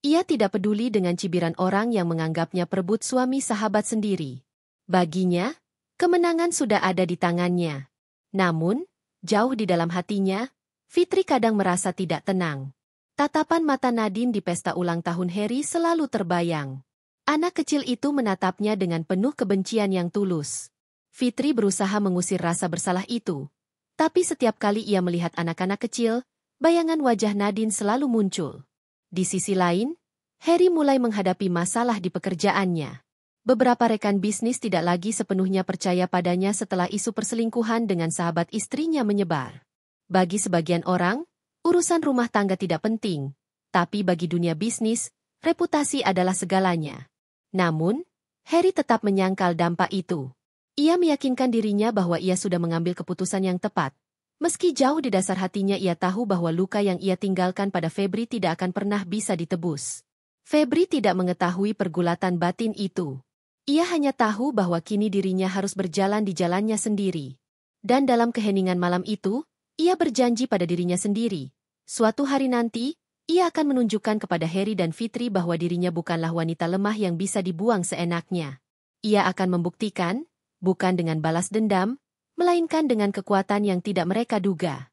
[SPEAKER 1] Ia tidak peduli dengan cibiran orang yang menganggapnya perebut suami sahabat sendiri. Baginya, kemenangan sudah ada di tangannya. Namun, jauh di dalam hatinya, Fitri kadang merasa tidak tenang. Tatapan mata Nadine di pesta ulang tahun Harry selalu terbayang. Anak kecil itu menatapnya dengan penuh kebencian yang tulus. Fitri berusaha mengusir rasa bersalah itu. Tapi setiap kali ia melihat anak-anak kecil, bayangan wajah Nadine selalu muncul. Di sisi lain, Harry mulai menghadapi masalah di pekerjaannya. Beberapa rekan bisnis tidak lagi sepenuhnya percaya padanya setelah isu perselingkuhan dengan sahabat istrinya menyebar. Bagi sebagian orang, urusan rumah tangga tidak penting, tapi bagi dunia bisnis, reputasi adalah segalanya. Namun, Harry tetap menyangkal dampak itu. Ia meyakinkan dirinya bahwa ia sudah mengambil keputusan yang tepat. Meski jauh di dasar hatinya ia tahu bahwa luka yang ia tinggalkan pada Febri tidak akan pernah bisa ditebus. Febri tidak mengetahui pergulatan batin itu. Ia hanya tahu bahwa kini dirinya harus berjalan di jalannya sendiri. Dan dalam keheningan malam itu, ia berjanji pada dirinya sendiri. Suatu hari nanti, ia akan menunjukkan kepada Harry dan Fitri bahwa dirinya bukanlah wanita lemah yang bisa dibuang seenaknya. Ia akan membuktikan, bukan dengan balas dendam, melainkan dengan kekuatan yang tidak mereka duga.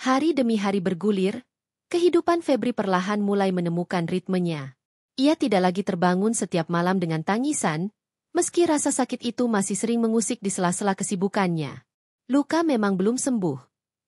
[SPEAKER 1] Hari demi hari bergulir, kehidupan Febri perlahan mulai menemukan ritmenya. Ia tidak lagi terbangun setiap malam dengan tangisan, meski rasa sakit itu masih sering mengusik di sela-sela kesibukannya. Luka memang belum sembuh,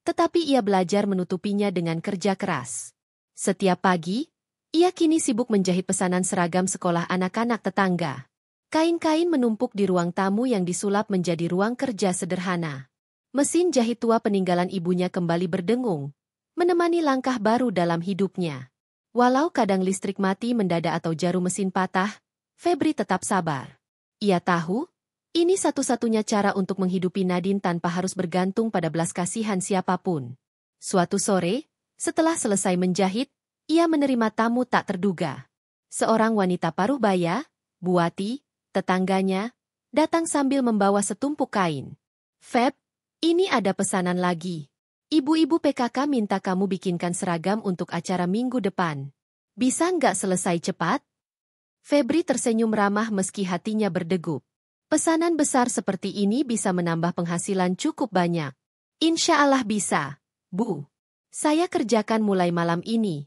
[SPEAKER 1] tetapi ia belajar menutupinya dengan kerja keras. Setiap pagi, ia kini sibuk menjahit pesanan seragam sekolah anak-anak tetangga. Kain-kain menumpuk di ruang tamu yang disulap menjadi ruang kerja sederhana. Mesin jahit tua peninggalan ibunya kembali berdengung, menemani langkah baru dalam hidupnya. Walau kadang listrik mati mendadak atau jarum mesin patah, Febri tetap sabar. Ia tahu, ini satu-satunya cara untuk menghidupi Nadine tanpa harus bergantung pada belas kasihan siapapun. Suatu sore, setelah selesai menjahit, ia menerima tamu tak terduga. Seorang wanita paruh baya, Buati, tetangganya, datang sambil membawa setumpuk kain. Feb, ini ada pesanan lagi. Ibu-ibu PKK minta kamu bikinkan seragam untuk acara minggu depan. Bisa nggak selesai cepat? Febri tersenyum ramah meski hatinya berdegup. Pesanan besar seperti ini bisa menambah penghasilan cukup banyak. Insya Allah bisa, Bu. Saya kerjakan mulai malam ini.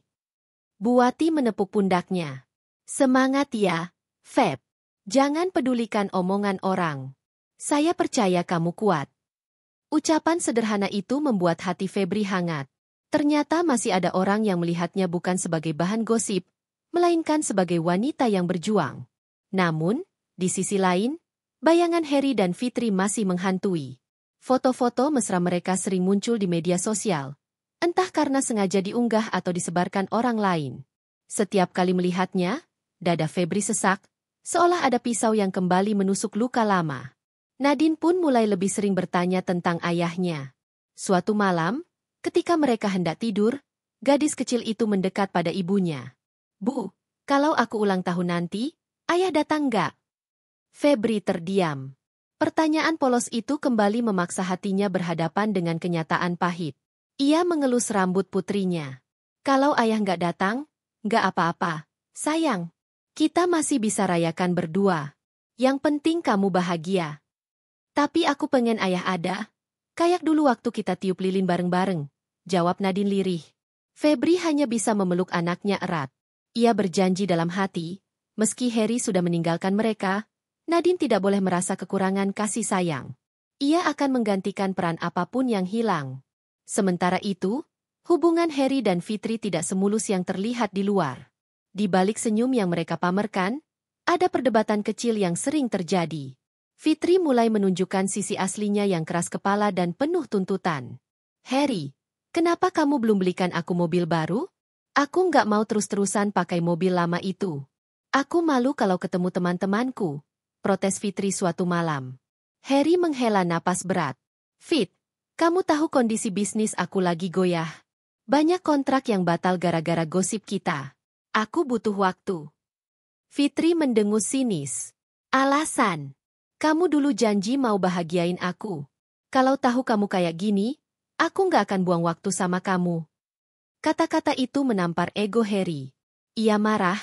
[SPEAKER 1] Buati menepuk pundaknya. Semangat ya, Feb. Jangan pedulikan omongan orang. Saya percaya kamu kuat. Ucapan sederhana itu membuat hati Febri hangat. Ternyata masih ada orang yang melihatnya bukan sebagai bahan gosip, melainkan sebagai wanita yang berjuang. Namun, di sisi lain, bayangan Harry dan Fitri masih menghantui. Foto-foto mesra mereka sering muncul di media sosial, entah karena sengaja diunggah atau disebarkan orang lain. Setiap kali melihatnya, dada Febri sesak, seolah ada pisau yang kembali menusuk luka lama. Nadine pun mulai lebih sering bertanya tentang ayahnya. Suatu malam, ketika mereka hendak tidur, gadis kecil itu mendekat pada ibunya. "Bu, kalau aku ulang tahun nanti, ayah datang nggak?" Febri terdiam. Pertanyaan polos itu kembali memaksa hatinya berhadapan dengan kenyataan pahit. Ia mengelus rambut putrinya. "Kalau ayah nggak datang, nggak apa-apa, sayang. Kita masih bisa rayakan berdua. Yang penting kamu bahagia." "Tapi aku pengen ayah ada. Kayak dulu waktu kita tiup lilin bareng-bareng," jawab Nadine lirih. Febri hanya bisa memeluk anaknya erat. Ia berjanji dalam hati, meski Harry sudah meninggalkan mereka, Nadine tidak boleh merasa kekurangan kasih sayang. Ia akan menggantikan peran apapun yang hilang. Sementara itu, hubungan Harry dan Fitri tidak semulus yang terlihat di luar. Di balik senyum yang mereka pamerkan, ada perdebatan kecil yang sering terjadi. Fitri mulai menunjukkan sisi aslinya yang keras kepala dan penuh tuntutan. "Harry, kenapa kamu belum belikan aku mobil baru? Aku nggak mau terus-terusan pakai mobil lama itu. Aku malu kalau ketemu teman-temanku," protes Fitri suatu malam. Harry menghela napas berat. "Fit, kamu tahu kondisi bisnis aku lagi goyah. Banyak kontrak yang batal gara-gara gosip kita. Aku butuh waktu." Fitri mendengus sinis. "Alasan? Kamu dulu janji mau bahagiain aku. Kalau tahu kamu kayak gini, aku nggak akan buang waktu sama kamu." Kata-kata itu menampar ego Harry. Ia marah,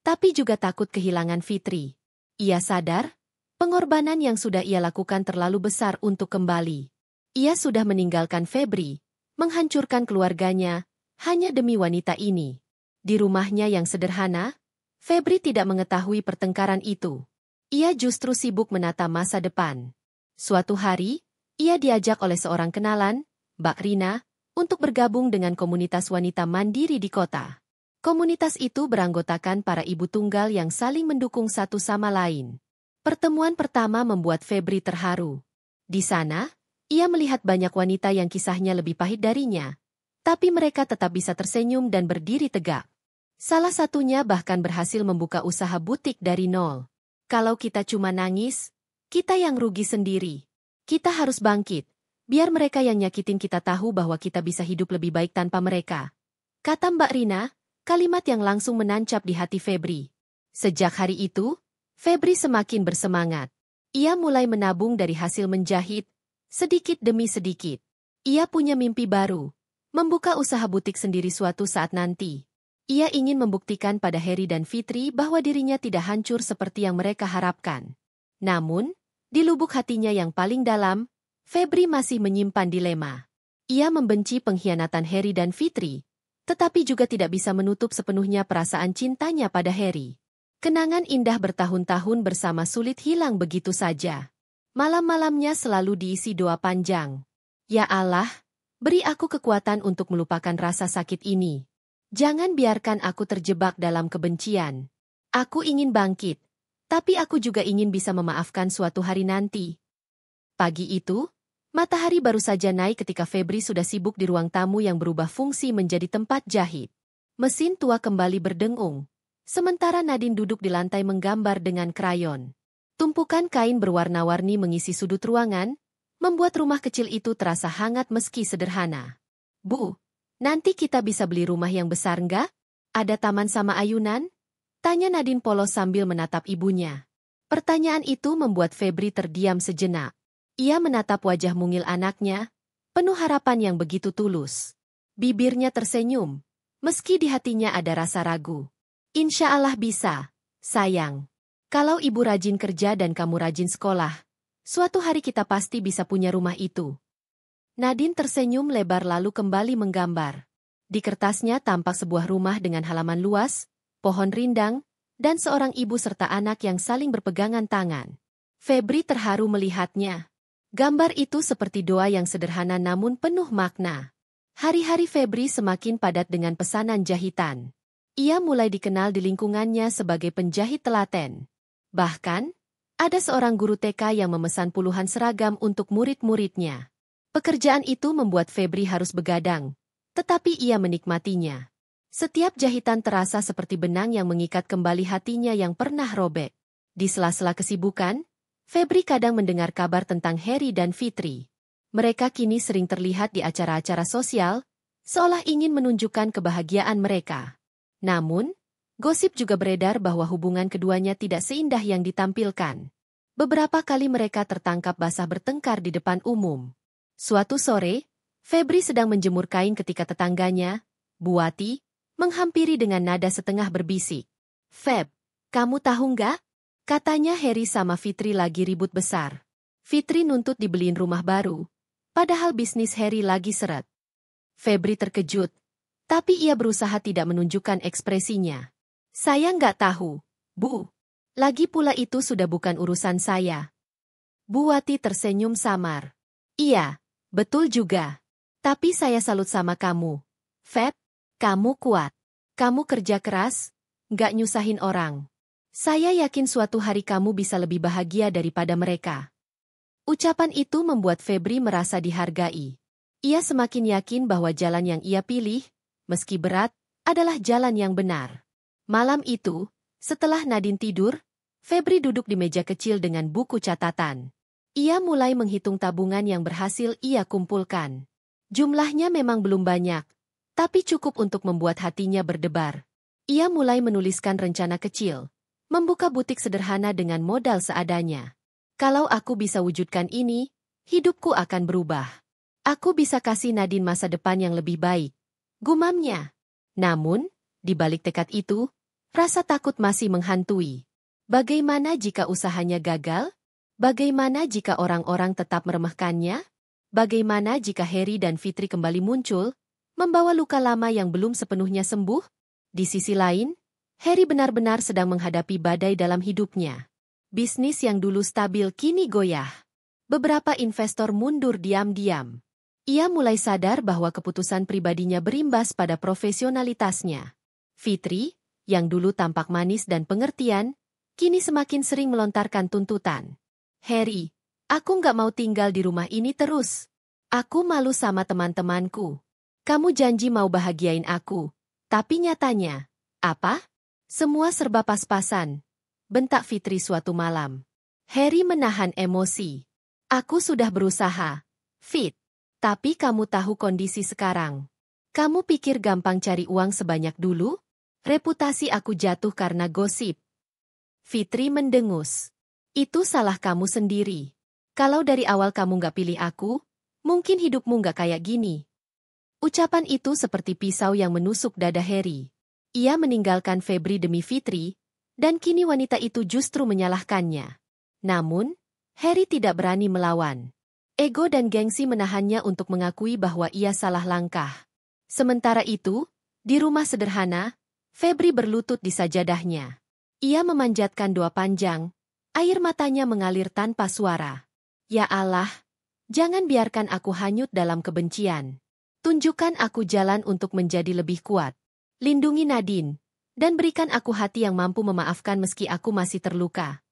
[SPEAKER 1] tapi juga takut kehilangan Fitri. Ia sadar, pengorbanan yang sudah ia lakukan terlalu besar untuk kembali. Ia sudah meninggalkan Febri, menghancurkan keluarganya, hanya demi wanita ini. Di rumahnya yang sederhana, Febri tidak mengetahui pertengkaran itu. Ia justru sibuk menata masa depan. Suatu hari, ia diajak oleh seorang kenalan, Mbak Rina, untuk bergabung dengan komunitas wanita mandiri di kota. Komunitas itu beranggotakan para ibu tunggal yang saling mendukung satu sama lain. Pertemuan pertama membuat Febri terharu. Di sana, ia melihat banyak wanita yang kisahnya lebih pahit darinya, tapi mereka tetap bisa tersenyum dan berdiri tegak. Salah satunya bahkan berhasil membuka usaha butik dari nol. Kalau kita cuma nangis, kita yang rugi sendiri. Kita harus bangkit, biar mereka yang nyakitin kita tahu bahwa kita bisa hidup lebih baik tanpa mereka, kata Mbak Rina, kalimat yang langsung menancap di hati Febri. Sejak hari itu, Febri semakin bersemangat. Ia mulai menabung dari hasil menjahit, sedikit demi sedikit. Ia punya mimpi baru, membuka usaha butik sendiri suatu saat nanti. Ia ingin membuktikan pada Harry dan Fitri bahwa dirinya tidak hancur seperti yang mereka harapkan. Namun, di lubuk hatinya yang paling dalam, Febri masih menyimpan dilema. Ia membenci pengkhianatan Harry dan Fitri, tetapi juga tidak bisa menutup sepenuhnya perasaan cintanya pada Harry. Kenangan indah bertahun-tahun bersama sulit hilang begitu saja. Malam-malamnya selalu diisi doa panjang. "Ya Allah, beri aku kekuatan untuk melupakan rasa sakit ini. Jangan biarkan aku terjebak dalam kebencian. Aku ingin bangkit, tapi aku juga ingin bisa memaafkan suatu hari nanti." Pagi itu, matahari baru saja naik ketika Febri sudah sibuk di ruang tamu yang berubah fungsi menjadi tempat jahit. Mesin tua kembali berdengung, sementara Nadine duduk di lantai menggambar dengan krayon. Tumpukan kain berwarna-warni mengisi sudut ruangan, membuat rumah kecil itu terasa hangat meski sederhana. "Bu, nanti kita bisa beli rumah yang besar nggak? Ada taman sama ayunan?" tanya Nadine polos sambil menatap ibunya. Pertanyaan itu membuat Febri terdiam sejenak. Ia menatap wajah mungil anaknya, penuh harapan yang begitu tulus. Bibirnya tersenyum, meski di hatinya ada rasa ragu. "Insya Allah bisa, sayang. Kalau ibu rajin kerja dan kamu rajin sekolah, suatu hari kita pasti bisa punya rumah itu." Nadine tersenyum lebar lalu kembali menggambar. Di kertasnya tampak sebuah rumah dengan halaman luas, pohon rindang, dan seorang ibu serta anak yang saling berpegangan tangan. Febri terharu melihatnya. Gambar itu seperti doa yang sederhana namun penuh makna. Hari-hari Febri semakin padat dengan pesanan jahitan. Ia mulai dikenal di lingkungannya sebagai penjahit telaten. Bahkan, ada seorang guru TK yang memesan puluhan seragam untuk murid-muridnya. Pekerjaan itu membuat Febri harus begadang, tetapi ia menikmatinya. Setiap jahitan terasa seperti benang yang mengikat kembali hatinya yang pernah robek. Di sela-sela kesibukan, Febri kadang mendengar kabar tentang Harry dan Fitri. Mereka kini sering terlihat di acara-acara sosial, seolah ingin menunjukkan kebahagiaan mereka. Namun, gosip juga beredar bahwa hubungan keduanya tidak seindah yang ditampilkan. Beberapa kali mereka tertangkap basah bertengkar di depan umum. Suatu sore, Febri sedang menjemur kain ketika tetangganya, Bu Wati, menghampiri dengan nada setengah berbisik. "Feb, kamu tahu nggak? Katanya Harry sama Fitri lagi ribut besar. Fitri nuntut dibeliin rumah baru, padahal bisnis Harry lagi seret." Febri terkejut, tapi ia berusaha tidak menunjukkan ekspresinya. "Saya nggak tahu, Bu. Lagi pula itu sudah bukan urusan saya." Bu Wati tersenyum samar. "Iya, betul juga. Tapi saya salut sama kamu. Feb, kamu kuat. Kamu kerja keras, nggak nyusahin orang. Saya yakin suatu hari kamu bisa lebih bahagia daripada mereka." Ucapan itu membuat Febri merasa dihargai. Ia semakin yakin bahwa jalan yang ia pilih, meski berat, adalah jalan yang benar. Malam itu, setelah Nadine tidur, Febri duduk di meja kecil dengan buku catatan. Ia mulai menghitung tabungan yang berhasil ia kumpulkan. Jumlahnya memang belum banyak, tapi cukup untuk membuat hatinya berdebar. Ia mulai menuliskan rencana kecil, membuka butik sederhana dengan modal seadanya. "Kalau aku bisa wujudkan ini, hidupku akan berubah. Aku bisa kasih Nadine masa depan yang lebih baik," gumamnya. Namun, di balik tekad itu, rasa takut masih menghantui. Bagaimana jika usahanya gagal? Bagaimana jika orang-orang tetap meremehkannya? Bagaimana jika Harry dan Fitri kembali muncul, membawa luka lama yang belum sepenuhnya sembuh? Di sisi lain, Harry benar-benar sedang menghadapi badai dalam hidupnya. Bisnis yang dulu stabil kini goyah. Beberapa investor mundur diam-diam. Ia mulai sadar bahwa keputusan pribadinya berimbas pada profesionalitasnya. Fitri, yang dulu tampak manis dan pengertian, kini semakin sering melontarkan tuntutan. "Harry, aku nggak mau tinggal di rumah ini terus. Aku malu sama teman-temanku. Kamu janji mau bahagiain aku, tapi nyatanya, apa? Semua serba pas-pasan," bentak Fitri suatu malam. Harry menahan emosi. "Aku sudah berusaha, Fit. Tapi kamu tahu kondisi sekarang. Kamu pikir gampang cari uang sebanyak dulu? Reputasi aku jatuh karena gosip." Fitri mendengus. "Itu salah kamu sendiri. Kalau dari awal kamu nggak pilih aku, mungkin hidupmu nggak kayak gini." Ucapan itu seperti pisau yang menusuk dada Harry. Ia meninggalkan Febri demi Fitri, dan kini wanita itu justru menyalahkannya. Namun, Harry tidak berani melawan. Ego dan gengsi menahannya untuk mengakui bahwa ia salah langkah. Sementara itu, di rumah sederhana, Febri berlutut di sajadahnya. Ia memanjatkan doa panjang, air matanya mengalir tanpa suara. "Ya Allah, jangan biarkan aku hanyut dalam kebencian. Tunjukkan aku jalan untuk menjadi lebih kuat. Lindungi Nadine, dan berikan aku hati yang mampu memaafkan meski aku masih terluka."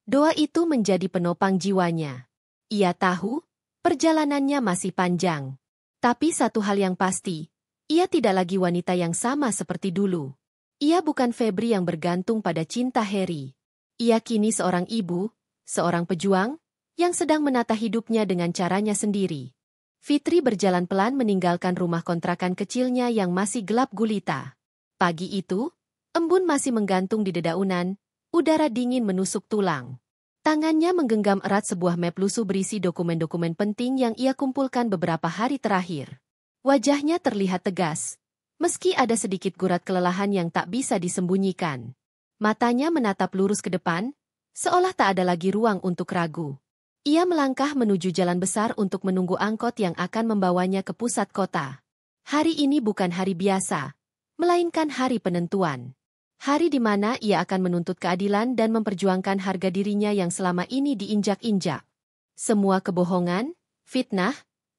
[SPEAKER 1] Doa itu menjadi penopang jiwanya. Ia tahu, perjalanannya masih panjang. Tapi satu hal yang pasti, ia tidak lagi wanita yang sama seperti dulu. Ia bukan Febri yang bergantung pada cinta Harry. Ia kini seorang ibu, seorang pejuang, yang sedang menata hidupnya dengan caranya sendiri. Fitri berjalan pelan meninggalkan rumah kontrakan kecilnya yang masih gelap gulita. Pagi itu, embun masih menggantung di dedaunan, udara dingin menusuk tulang. Tangannya menggenggam erat sebuah map lusuh berisi dokumen-dokumen penting yang ia kumpulkan beberapa hari terakhir. Wajahnya terlihat tegas, meski ada sedikit gurat kelelahan yang tak bisa disembunyikan. Matanya menatap lurus ke depan, seolah tak ada lagi ruang untuk ragu. Ia melangkah menuju jalan besar untuk menunggu angkot yang akan membawanya ke pusat kota. Hari ini bukan hari biasa, melainkan hari penentuan. Hari di mana ia akan menuntut keadilan dan memperjuangkan harga dirinya yang selama ini diinjak-injak. Semua kebohongan, fitnah,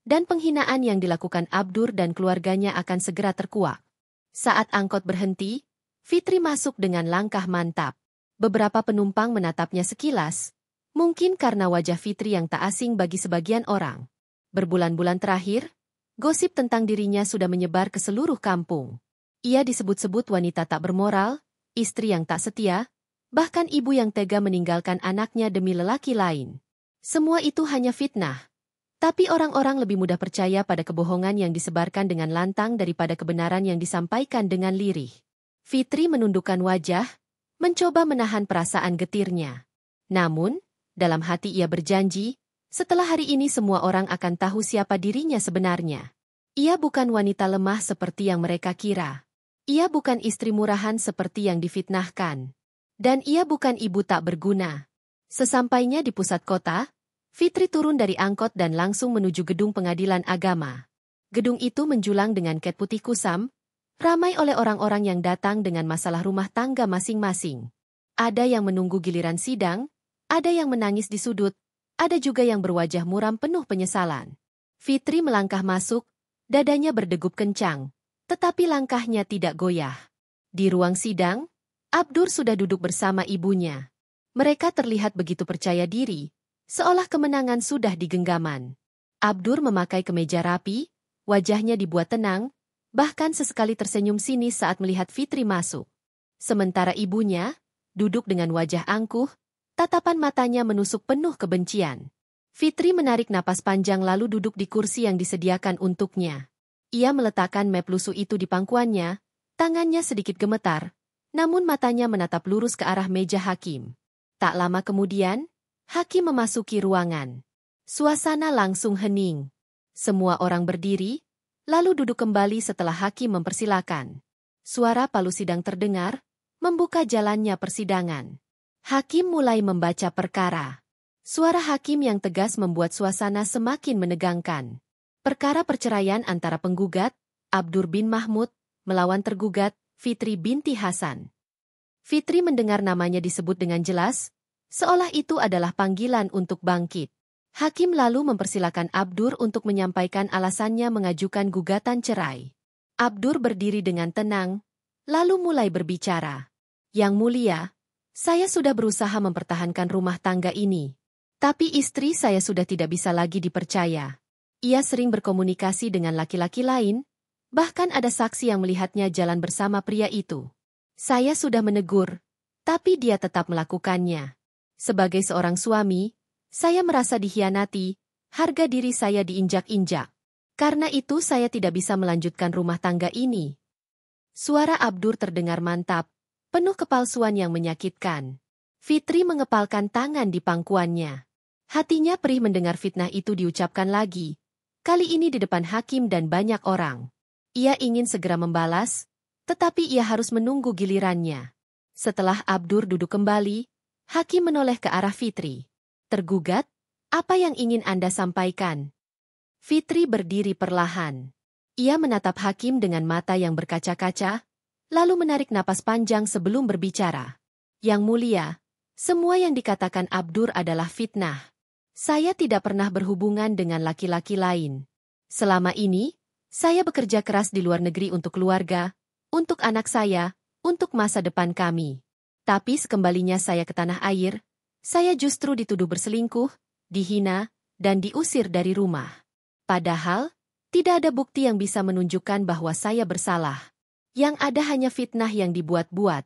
[SPEAKER 1] dan penghinaan yang dilakukan Abdur dan keluarganya akan segera terkuak. Saat angkot berhenti, Fitri masuk dengan langkah mantap. Beberapa penumpang menatapnya sekilas, mungkin karena wajah Fitri yang tak asing bagi sebagian orang. Berbulan-bulan terakhir, gosip tentang dirinya sudah menyebar ke seluruh kampung. Ia disebut-sebut wanita tak bermoral, istri yang tak setia, bahkan ibu yang tega meninggalkan anaknya demi lelaki lain. Semua itu hanya fitnah. Tapi orang-orang lebih mudah percaya pada kebohongan yang disebarkan dengan lantang daripada kebenaran yang disampaikan dengan lirih. Fitri menundukkan wajah, mencoba menahan perasaan getirnya. Namun, dalam hati ia berjanji, setelah hari ini semua orang akan tahu siapa dirinya sebenarnya. Ia bukan wanita lemah seperti yang mereka kira. Ia bukan istri murahan seperti yang difitnahkan. Dan ia bukan ibu tak berguna. Sesampainya di pusat kota, Fitri turun dari angkot dan langsung menuju gedung pengadilan agama. Gedung itu menjulang dengan ket putih kusam, ramai oleh orang-orang yang datang dengan masalah rumah tangga masing-masing. Ada yang menunggu giliran sidang, ada yang menangis di sudut, ada juga yang berwajah muram penuh penyesalan. Fitri melangkah masuk, dadanya berdegup kencang, tetapi langkahnya tidak goyah. Di ruang sidang, Abdur sudah duduk bersama ibunya. Mereka terlihat begitu percaya diri, seolah kemenangan sudah di genggaman. Abdur memakai kemeja rapi, wajahnya dibuat tenang, bahkan sesekali tersenyum sinis saat melihat Fitri masuk. Sementara ibunya, duduk dengan wajah angkuh, tatapan matanya menusuk penuh kebencian. Fitri menarik napas panjang lalu duduk di kursi yang disediakan untuknya. Ia meletakkan map lusuh itu di pangkuannya, tangannya sedikit gemetar, namun matanya menatap lurus ke arah meja hakim. Tak lama kemudian, hakim memasuki ruangan. Suasana langsung hening. Semua orang berdiri, lalu duduk kembali setelah hakim mempersilakan. Suara palu sidang terdengar, membuka jalannya persidangan. Hakim mulai membaca perkara. Suara hakim yang tegas membuat suasana semakin menegangkan. Perkara perceraian antara penggugat, Abdur bin Mahmud, melawan tergugat, Fitri binti Hasan. Fitri mendengar namanya disebut dengan jelas, seolah itu adalah panggilan untuk bangkit. Hakim lalu mempersilakan Abdur untuk menyampaikan alasannya mengajukan gugatan cerai. Abdur berdiri dengan tenang, lalu mulai berbicara. Yang mulia, saya sudah berusaha mempertahankan rumah tangga ini. Tapi istri saya sudah tidak bisa lagi dipercaya. Ia sering berkomunikasi dengan laki-laki lain, bahkan ada saksi yang melihatnya jalan bersama pria itu. Saya sudah menegur, tapi dia tetap melakukannya. Sebagai seorang suami, saya merasa dikhianati, harga diri saya diinjak-injak. Karena itu saya tidak bisa melanjutkan rumah tangga ini. Suara Abdur terdengar mantap, penuh kepalsuan yang menyakitkan. Fitri mengepalkan tangan di pangkuannya. Hatinya perih mendengar fitnah itu diucapkan lagi, kali ini di depan hakim dan banyak orang. Ia ingin segera membalas, tetapi ia harus menunggu gilirannya. Setelah Abdur duduk kembali, hakim menoleh ke arah Fitri. Tergugat, apa yang ingin Anda sampaikan? Fitri berdiri perlahan. Ia menatap hakim dengan mata yang berkaca-kaca, lalu menarik napas panjang sebelum berbicara. Yang mulia, semua yang dikatakan Abdur adalah fitnah. Saya tidak pernah berhubungan dengan laki-laki lain. Selama ini, saya bekerja keras di luar negeri untuk keluarga, untuk anak saya, untuk masa depan kami. Tapi sekembalinya saya ke tanah air, saya justru dituduh berselingkuh, dihina, dan diusir dari rumah. Padahal, tidak ada bukti yang bisa menunjukkan bahwa saya bersalah. Yang ada hanya fitnah yang dibuat-buat.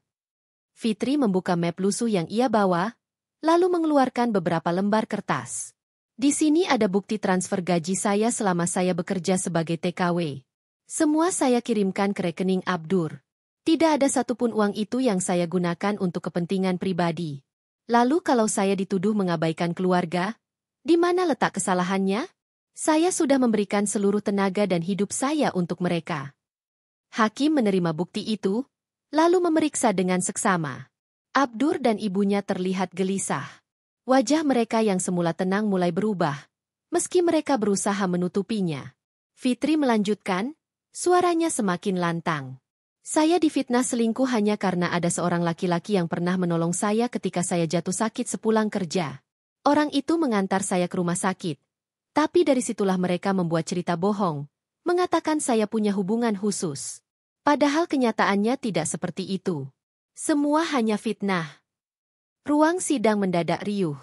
[SPEAKER 1] Fitri membuka map lusuh yang ia bawa, lalu mengeluarkan beberapa lembar kertas. Di sini ada bukti transfer gaji saya selama saya bekerja sebagai TKW. Semua saya kirimkan ke rekening Abdur. Tidak ada satupun uang itu yang saya gunakan untuk kepentingan pribadi. Lalu kalau saya dituduh mengabaikan keluarga, di mana letak kesalahannya? Saya sudah memberikan seluruh tenaga dan hidup saya untuk mereka. Hakim menerima bukti itu, lalu memeriksa dengan seksama. Abdur dan ibunya terlihat gelisah. Wajah mereka yang semula tenang mulai berubah, meski mereka berusaha menutupinya. Fitri melanjutkan, suaranya semakin lantang. Saya difitnah selingkuh hanya karena ada seorang laki-laki yang pernah menolong saya ketika saya jatuh sakit sepulang kerja. Orang itu mengantar saya ke rumah sakit. Tapi dari situlah mereka membuat cerita bohong, mengatakan saya punya hubungan khusus. Padahal kenyataannya tidak seperti itu. Semua hanya fitnah. Ruang sidang mendadak riuh.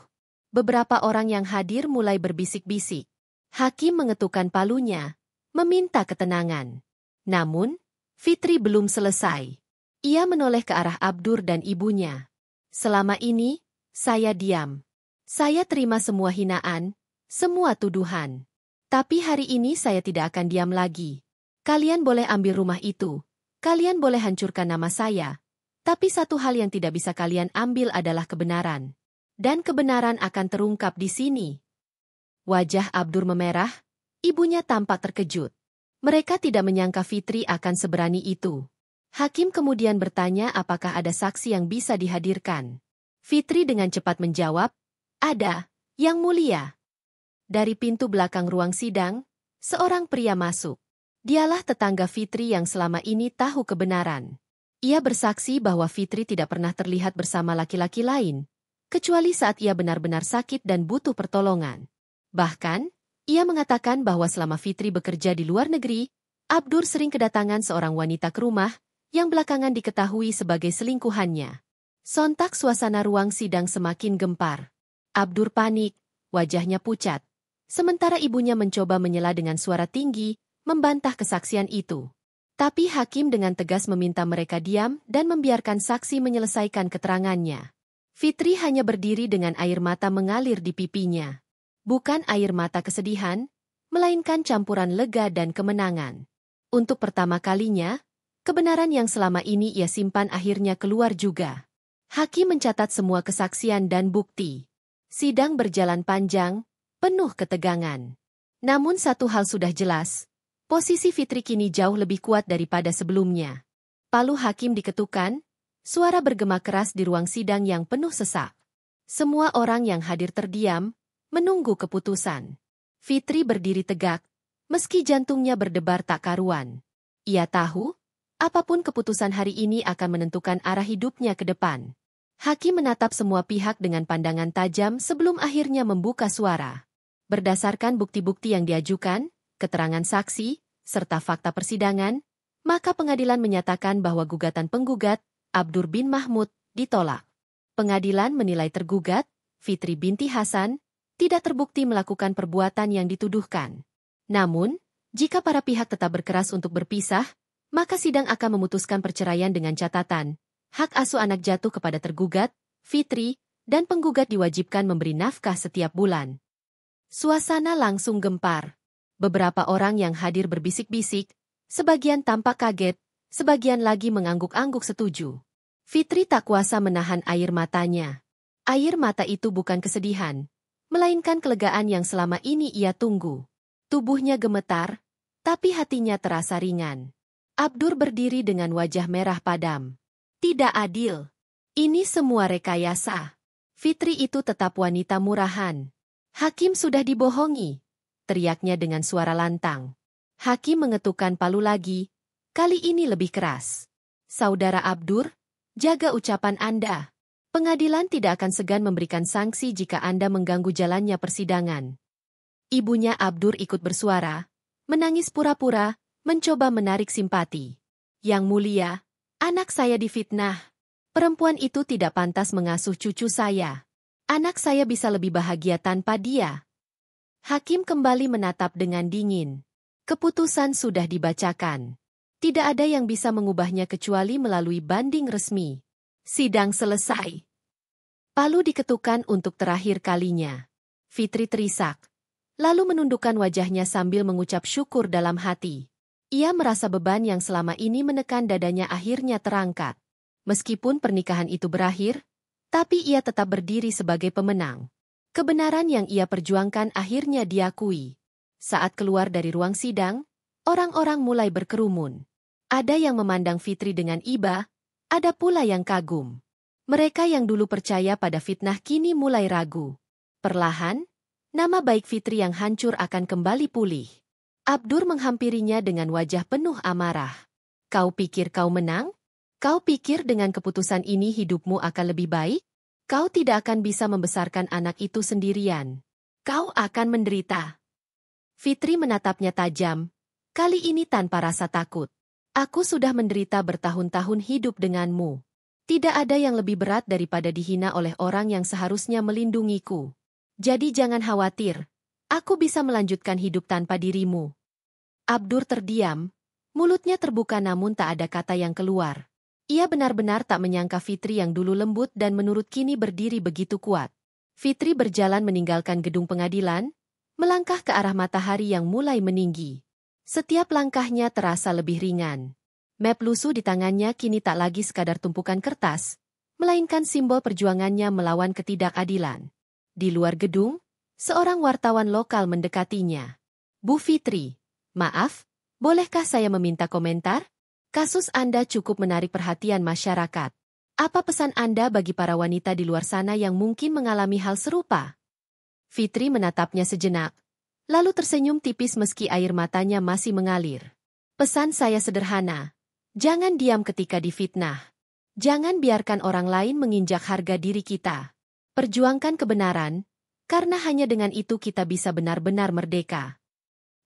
[SPEAKER 1] Beberapa orang yang hadir mulai berbisik-bisik. Hakim mengetukkan palunya, meminta ketenangan. Namun, Fitri belum selesai. Ia menoleh ke arah Abdur dan ibunya. Selama ini, saya diam. Saya terima semua hinaan, semua tuduhan. Tapi hari ini saya tidak akan diam lagi. Kalian boleh ambil rumah itu. Kalian boleh hancurkan nama saya. Tapi satu hal yang tidak bisa kalian ambil adalah kebenaran. Dan kebenaran akan terungkap di sini. Wajah Abdur memerah, ibunya tampak terkejut. Mereka tidak menyangka Fitri akan seberani itu. Hakim kemudian bertanya apakah ada saksi yang bisa dihadirkan. Fitri dengan cepat menjawab, "Ada, Yang Mulia." Dari pintu belakang ruang sidang, seorang pria masuk. Dialah tetangga Fitri yang selama ini tahu kebenaran. Ia bersaksi bahwa Fitri tidak pernah terlihat bersama laki-laki lain, kecuali saat ia benar-benar sakit dan butuh pertolongan. Bahkan, ia mengatakan bahwa selama Fitri bekerja di luar negeri, Abdur sering kedatangan seorang wanita ke rumah, yang belakangan diketahui sebagai selingkuhannya. Sontak suasana ruang sidang semakin gempar. Abdur panik, wajahnya pucat. Sementara ibunya mencoba menyela dengan suara tinggi, membantah kesaksian itu. Tapi hakim dengan tegas meminta mereka diam dan membiarkan saksi menyelesaikan keterangannya. Fitri hanya berdiri dengan air mata mengalir di pipinya. Bukan air mata kesedihan, melainkan campuran lega dan kemenangan. Untuk pertama kalinya, kebenaran yang selama ini ia simpan akhirnya keluar juga. Hakim mencatat semua kesaksian dan bukti. Sidang berjalan panjang, penuh ketegangan. Namun satu hal sudah jelas, posisi Fitri kini jauh lebih kuat daripada sebelumnya. Palu hakim diketukkan, suara bergema keras di ruang sidang yang penuh sesak. Semua orang yang hadir terdiam, menunggu keputusan. Fitri berdiri tegak, meski jantungnya berdebar tak karuan. Ia tahu, apapun keputusan hari ini akan menentukan arah hidupnya ke depan. Hakim menatap semua pihak dengan pandangan tajam sebelum akhirnya membuka suara. Berdasarkan bukti-bukti yang diajukan, keterangan saksi, serta fakta persidangan, maka pengadilan menyatakan bahwa gugatan penggugat, Abdur bin Mahmud, ditolak. Pengadilan menilai tergugat, Fitri binti Hasan, tidak terbukti melakukan perbuatan yang dituduhkan. Namun, jika para pihak tetap berkeras untuk berpisah, maka sidang akan memutuskan perceraian dengan catatan, hak asuh anak jatuh kepada tergugat, Fitri, dan penggugat diwajibkan memberi nafkah setiap bulan. Suasana langsung gempar. Beberapa orang yang hadir berbisik-bisik, sebagian tampak kaget, sebagian lagi mengangguk-angguk setuju. Fitri tak kuasa menahan air matanya. Air mata itu bukan kesedihan, melainkan kelegaan yang selama ini ia tunggu. Tubuhnya gemetar, tapi hatinya terasa ringan. Abdur berdiri dengan wajah merah padam. Tidak adil. Ini semua rekayasa. Fitri itu tetap wanita murahan. Hakim sudah dibohongi, teriaknya dengan suara lantang. Hakim mengetukkan palu lagi, kali ini lebih keras. Saudara Abdur, jaga ucapan Anda. Pengadilan tidak akan segan memberikan sanksi jika Anda mengganggu jalannya persidangan. Ibunya Abdur ikut bersuara, menangis pura-pura, mencoba menarik simpati. Yang Mulia, anak saya difitnah. Perempuan itu tidak pantas mengasuh cucu saya. Anak saya bisa lebih bahagia tanpa dia. Hakim kembali menatap dengan dingin. Keputusan sudah dibacakan. Tidak ada yang bisa mengubahnya kecuali melalui banding resmi. Sidang selesai. Palu diketukkan untuk terakhir kalinya. Fitri terisak, lalu menundukkan wajahnya sambil mengucap syukur dalam hati. Ia merasa beban yang selama ini menekan dadanya akhirnya terangkat. Meskipun pernikahan itu berakhir, tapi ia tetap berdiri sebagai pemenang. Kebenaran yang ia perjuangkan akhirnya diakui. Saat keluar dari ruang sidang, orang-orang mulai berkerumun. Ada yang memandang Fitri dengan iba, ada pula yang kagum. Mereka yang dulu percaya pada fitnah kini mulai ragu. Perlahan, nama baik Fitri yang hancur akan kembali pulih. Abdur menghampirinya dengan wajah penuh amarah. Kau pikir kau menang? Kau pikir dengan keputusan ini hidupmu akan lebih baik? Kau tidak akan bisa membesarkan anak itu sendirian. Kau akan menderita. Fitri menatapnya tajam, kali ini tanpa rasa takut. Aku sudah menderita bertahun-tahun hidup denganmu. Tidak ada yang lebih berat daripada dihina oleh orang yang seharusnya melindungiku. Jadi jangan khawatir, aku bisa melanjutkan hidup tanpa dirimu. Abdur terdiam, mulutnya terbuka namun tak ada kata yang keluar. Ia benar-benar tak menyangka Fitri yang dulu lembut dan menurut kini berdiri begitu kuat. Fitri berjalan meninggalkan gedung pengadilan, melangkah ke arah matahari yang mulai meninggi. Setiap langkahnya terasa lebih ringan. Map lusuh di tangannya kini tak lagi sekadar tumpukan kertas, melainkan simbol perjuangannya melawan ketidakadilan. Di luar gedung, seorang wartawan lokal mendekatinya. Bu Fitri, maaf, bolehkah saya meminta komentar? Kasus Anda cukup menarik perhatian masyarakat. Apa pesan Anda bagi para wanita di luar sana yang mungkin mengalami hal serupa? Fitri menatapnya sejenak, lalu tersenyum tipis meski air matanya masih mengalir. Pesan saya sederhana. Jangan diam ketika difitnah. Jangan biarkan orang lain menginjak harga diri kita. Perjuangkan kebenaran, karena hanya dengan itu kita bisa benar-benar merdeka.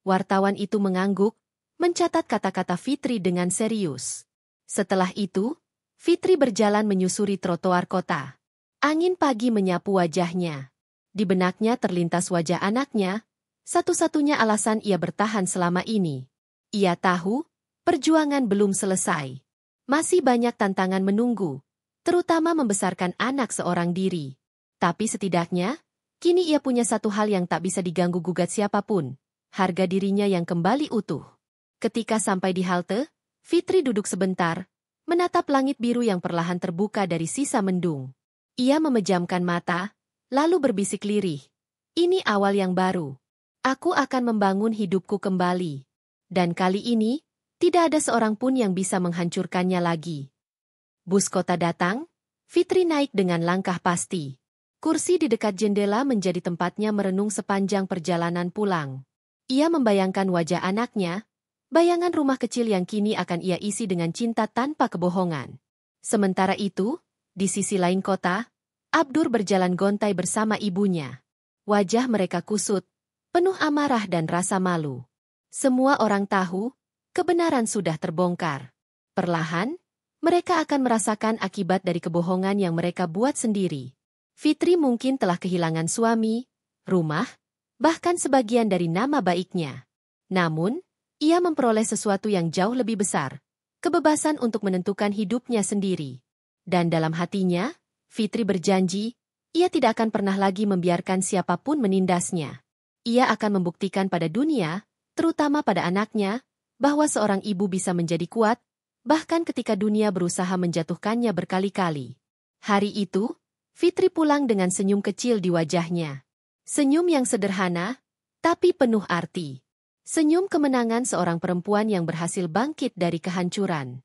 [SPEAKER 1] Wartawan itu mengangguk, mencatat kata-kata Fitri dengan serius. Setelah itu, Fitri berjalan menyusuri trotoar kota. Angin pagi menyapu wajahnya. Di benaknya terlintas wajah anaknya, satu-satunya alasan ia bertahan selama ini. Ia tahu, perjuangan belum selesai. Masih banyak tantangan menunggu, terutama membesarkan anak seorang diri. Tapi setidaknya, kini ia punya satu hal yang tak bisa diganggu-gugat siapapun, harga dirinya yang kembali utuh. Ketika sampai di halte, Fitri duduk sebentar, menatap langit biru yang perlahan terbuka dari sisa mendung. Ia memejamkan mata, lalu berbisik lirih. Ini awal yang baru. Aku akan membangun hidupku kembali. Dan kali ini, tidak ada seorang pun yang bisa menghancurkannya lagi. Bus kota datang, Fitri naik dengan langkah pasti. Kursi di dekat jendela menjadi tempatnya merenung sepanjang perjalanan pulang. Ia membayangkan wajah anaknya, bayangan rumah kecil yang kini akan ia isi dengan cinta tanpa kebohongan. Sementara itu, di sisi lain kota, Abdur berjalan gontai bersama ibunya. Wajah mereka kusut, penuh amarah dan rasa malu. Semua orang tahu, kebenaran sudah terbongkar. Perlahan, mereka akan merasakan akibat dari kebohongan yang mereka buat sendiri. Fitri mungkin telah kehilangan suami, rumah, bahkan sebagian dari nama baiknya. Namun, ia memperoleh sesuatu yang jauh lebih besar, kebebasan untuk menentukan hidupnya sendiri. Dan dalam hatinya, Fitri berjanji, ia tidak akan pernah lagi membiarkan siapapun menindasnya. Ia akan membuktikan pada dunia, terutama pada anaknya, bahwa seorang ibu bisa menjadi kuat, bahkan ketika dunia berusaha menjatuhkannya berkali-kali. Hari itu, Fitri pulang dengan senyum kecil di wajahnya. Senyum yang sederhana, tapi penuh arti. Senyum kemenangan seorang perempuan yang berhasil bangkit dari kehancuran.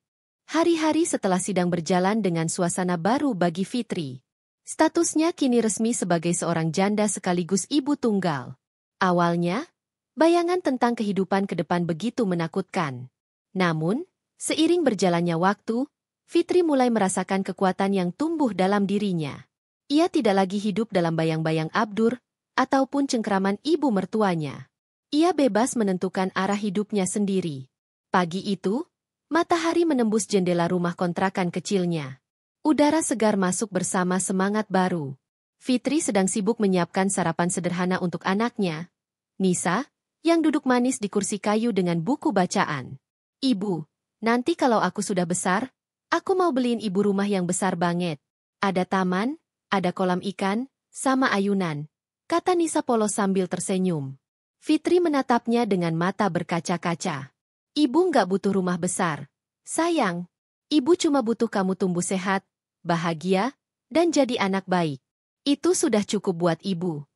[SPEAKER 1] Hari-hari setelah sidang berjalan dengan suasana baru bagi Fitri. Statusnya kini resmi sebagai seorang janda sekaligus ibu tunggal. Awalnya, bayangan tentang kehidupan ke depan begitu menakutkan. Namun, seiring berjalannya waktu, Fitri mulai merasakan kekuatan yang tumbuh dalam dirinya. Ia tidak lagi hidup dalam bayang-bayang Abdur, ataupun cengkeraman ibu mertuanya. Ia bebas menentukan arah hidupnya sendiri. Pagi itu, matahari menembus jendela rumah kontrakan kecilnya. Udara segar masuk bersama semangat baru. Fitri sedang sibuk menyiapkan sarapan sederhana untuk anaknya, Nisa, yang duduk manis di kursi kayu dengan buku bacaan. Ibu, nanti kalau aku sudah besar, aku mau beliin ibu rumah yang besar banget. Ada taman, ada kolam ikan, sama ayunan, kata Nisa polos sambil tersenyum. Fitri menatapnya dengan mata berkaca-kaca. Ibu nggak butuh rumah besar. Sayang, ibu cuma butuh kamu tumbuh sehat, bahagia, dan jadi anak baik. Itu sudah cukup buat ibu.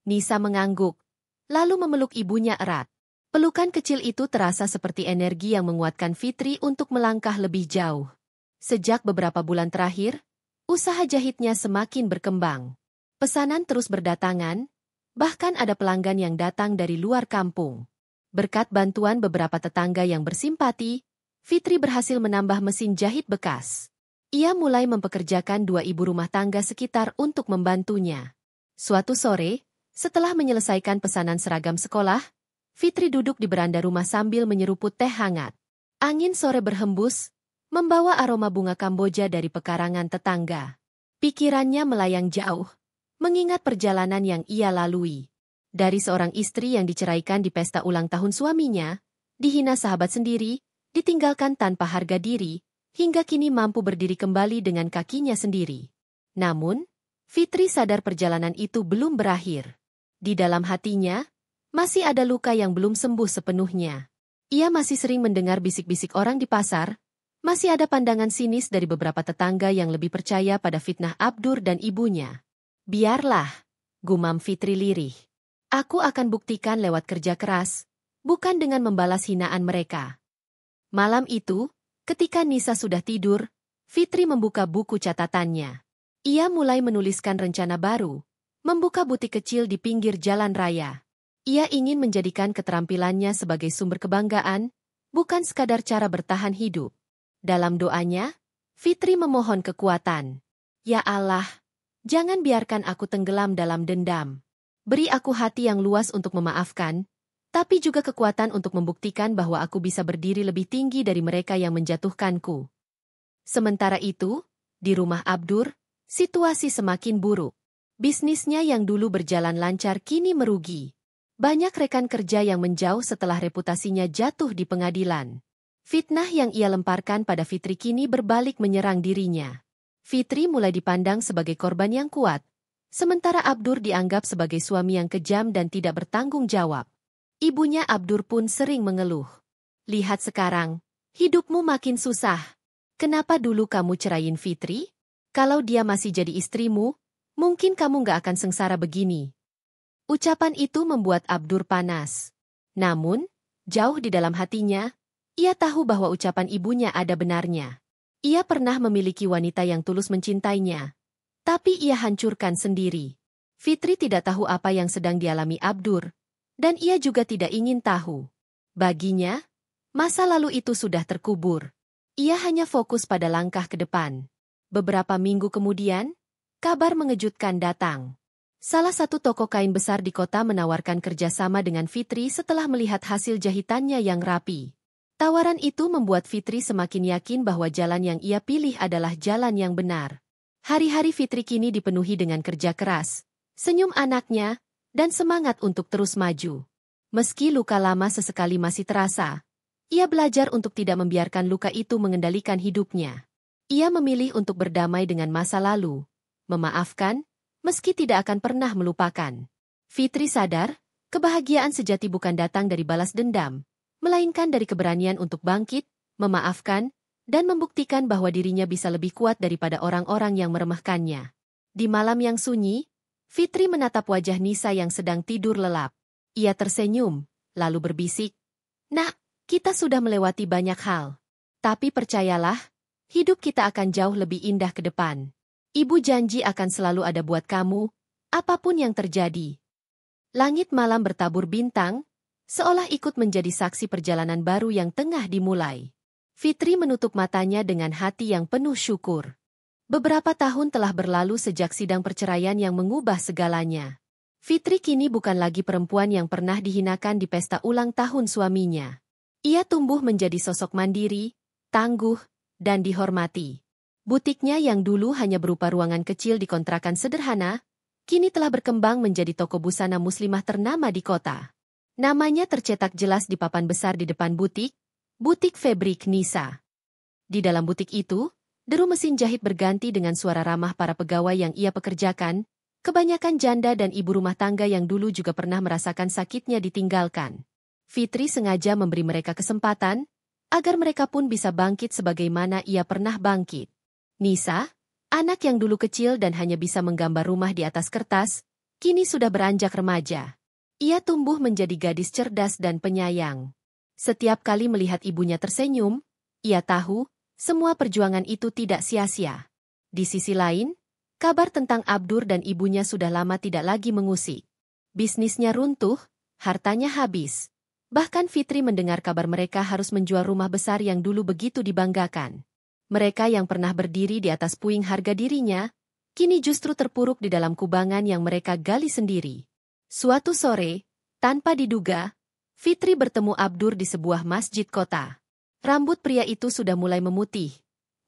[SPEAKER 1] Nisa mengangguk, lalu memeluk ibunya erat. Pelukan kecil itu terasa seperti energi yang menguatkan Fitri untuk melangkah lebih jauh. Sejak beberapa bulan terakhir, usaha jahitnya semakin berkembang. Pesanan terus berdatangan, bahkan ada pelanggan yang datang dari luar kampung. Berkat bantuan beberapa tetangga yang bersimpati, Fitri berhasil menambah mesin jahit bekas. Ia mulai mempekerjakan 2 ibu rumah tangga sekitar untuk membantunya. Suatu sore, setelah menyelesaikan pesanan seragam sekolah, Fitri duduk di beranda rumah sambil menyeruput teh hangat. Angin sore berhembus, membawa aroma bunga Kamboja dari pekarangan tetangga. Pikirannya melayang jauh, mengingat perjalanan yang ia lalui. Dari seorang istri yang diceraikan di pesta ulang tahun suaminya, dihina sahabat sendiri, ditinggalkan tanpa harga diri, hingga kini mampu berdiri kembali dengan kakinya sendiri. Namun, Fitri sadar perjalanan itu belum berakhir. Di dalam hatinya, masih ada luka yang belum sembuh sepenuhnya. Ia masih sering mendengar bisik-bisik orang di pasar, masih ada pandangan sinis dari beberapa tetangga yang lebih percaya pada fitnah Abdur dan ibunya. Biarlah, gumam Fitri lirih. Aku akan buktikan lewat kerja keras, bukan dengan membalas hinaan mereka. Malam itu, ketika Nisa sudah tidur, Fitri membuka buku catatannya. Ia mulai menuliskan rencana baru, membuka butik kecil di pinggir jalan raya. Ia ingin menjadikan keterampilannya sebagai sumber kebanggaan, bukan sekadar cara bertahan hidup. Dalam doanya, Fitri memohon kekuatan. Ya Allah, jangan biarkan aku tenggelam dalam dendam. Beri aku hati yang luas untuk memaafkan, tapi juga kekuatan untuk membuktikan bahwa aku bisa berdiri lebih tinggi dari mereka yang menjatuhkanku. Sementara itu, di rumah Abdur, situasi semakin buruk. Bisnisnya yang dulu berjalan lancar kini merugi. Banyak rekan kerja yang menjauh setelah reputasinya jatuh di pengadilan. Fitnah yang ia lemparkan pada Fitri kini berbalik menyerang dirinya. Fitri mulai dipandang sebagai korban yang kuat, sementara Abdur dianggap sebagai suami yang kejam dan tidak bertanggung jawab. Ibunya Abdur pun sering mengeluh. Lihat sekarang, hidupmu makin susah. Kenapa dulu kamu ceraiin Fitri? Kalau dia masih jadi istrimu, mungkin kamu gak akan sengsara begini. Ucapan itu membuat Abdur panas. Namun, jauh di dalam hatinya, ia tahu bahwa ucapan ibunya ada benarnya. Ia pernah memiliki wanita yang tulus mencintainya, tapi ia hancurkan sendiri. Fitri tidak tahu apa yang sedang dialami Abdur, dan ia juga tidak ingin tahu. Baginya, masa lalu itu sudah terkubur. Ia hanya fokus pada langkah ke depan. Beberapa minggu kemudian, kabar mengejutkan datang. Salah satu toko kain besar di kota menawarkan kerjasama dengan Fitri setelah melihat hasil jahitannya yang rapi. Tawaran itu membuat Fitri semakin yakin bahwa jalan yang ia pilih adalah jalan yang benar. Hari-hari Fitri kini dipenuhi dengan kerja keras, senyum anaknya, dan semangat untuk terus maju. Meski luka lama sesekali masih terasa, ia belajar untuk tidak membiarkan luka itu mengendalikan hidupnya. Ia memilih untuk berdamai dengan masa lalu, memaafkan, meski tidak akan pernah melupakan. Fitri sadar, kebahagiaan sejati bukan datang dari balas dendam, melainkan dari keberanian untuk bangkit, memaafkan, dan membuktikan bahwa dirinya bisa lebih kuat daripada orang-orang yang meremehkannya. Di malam yang sunyi, Fitri menatap wajah Nisa yang sedang tidur lelap. Ia tersenyum, lalu berbisik, "Nak, kita sudah melewati banyak hal. Tapi percayalah, hidup kita akan jauh lebih indah ke depan. Ibu janji akan selalu ada buat kamu, apapun yang terjadi." Langit malam bertabur bintang, seolah ikut menjadi saksi perjalanan baru yang tengah dimulai. Fitri menutup matanya dengan hati yang penuh syukur. Beberapa tahun telah berlalu sejak sidang perceraian yang mengubah segalanya. Fitri kini bukan lagi perempuan yang pernah dihinakan di pesta ulang tahun suaminya. Ia tumbuh menjadi sosok mandiri, tangguh, dan dihormati. Butiknya yang dulu hanya berupa ruangan kecil di kontrakan sederhana, kini telah berkembang menjadi toko busana muslimah ternama di kota. Namanya tercetak jelas di papan besar di depan butik, Butik Fabrik Nisa. Di dalam butik itu, deru mesin jahit berganti dengan suara ramah para pegawai yang ia pekerjakan, kebanyakan janda dan ibu rumah tangga yang dulu juga pernah merasakan sakitnya ditinggalkan. Fitri sengaja memberi mereka kesempatan, agar mereka pun bisa bangkit sebagaimana ia pernah bangkit. Nisa, anak yang dulu kecil dan hanya bisa menggambar rumah di atas kertas, kini sudah beranjak remaja. Ia tumbuh menjadi gadis cerdas dan penyayang. Setiap kali melihat ibunya tersenyum, ia tahu, semua perjuangan itu tidak sia-sia. Di sisi lain, kabar tentang Abdur dan ibunya sudah lama tidak lagi mengusik. Bisnisnya runtuh, hartanya habis. Bahkan Fitri mendengar kabar mereka harus menjual rumah besar yang dulu begitu dibanggakan. Mereka yang pernah berdiri di atas puing harga dirinya, kini justru terpuruk di dalam kubangan yang mereka gali sendiri. Suatu sore, tanpa diduga, Fitri bertemu Abdur di sebuah masjid kota. Rambut pria itu sudah mulai memutih,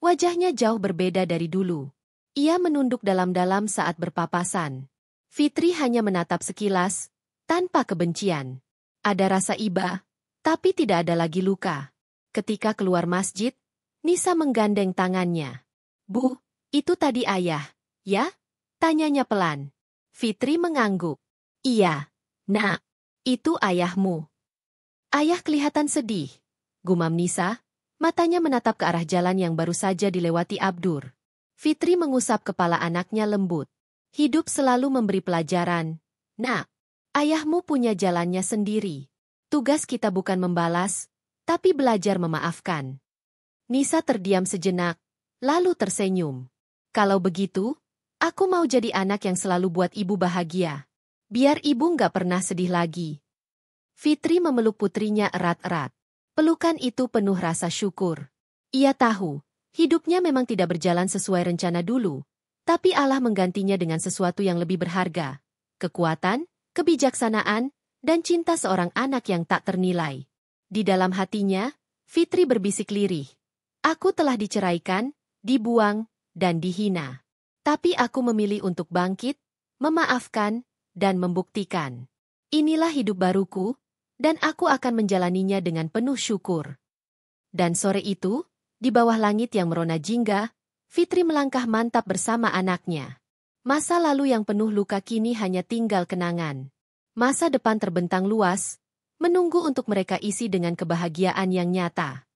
[SPEAKER 1] Wajahnya jauh berbeda dari dulu. Ia menunduk dalam-dalam saat berpapasan. Fitri hanya menatap sekilas, tanpa kebencian. Ada rasa iba, tapi tidak ada lagi luka. Ketika keluar masjid, Nisa menggandeng tangannya. Bu, itu tadi ayah, ya? Tanyanya pelan. Fitri mengangguk. Iya, nak, itu ayahmu. Ayah kelihatan sedih. Gumam Nisa, matanya menatap ke arah jalan yang baru saja dilewati Abdur. Fitri mengusap kepala anaknya lembut. Hidup selalu memberi pelajaran. Nak, ayahmu punya jalannya sendiri. Tugas kita bukan membalas, tapi belajar memaafkan. Nisa terdiam sejenak, lalu tersenyum. Kalau begitu, aku mau jadi anak yang selalu buat ibu bahagia. Biar ibu nggak pernah sedih lagi. Fitri memeluk putrinya erat-erat. Pelukan itu penuh rasa syukur. Ia tahu, hidupnya memang tidak berjalan sesuai rencana dulu, tapi Allah menggantinya dengan sesuatu yang lebih berharga. Kekuatan, kebijaksanaan, dan cinta seorang anak yang tak ternilai. Di dalam hatinya, Fitri berbisik lirih. Aku telah diceraikan, dibuang, dan dihina. Tapi aku memilih untuk bangkit, memaafkan, dan membuktikan. Inilah hidup baruku, dan aku akan menjalaninya dengan penuh syukur. Dan sore itu, di bawah langit yang merona jingga, Fitri melangkah mantap bersama anaknya. Masa lalu yang penuh luka kini hanya tinggal kenangan. Masa depan terbentang luas, menunggu untuk mereka isi dengan kebahagiaan yang nyata.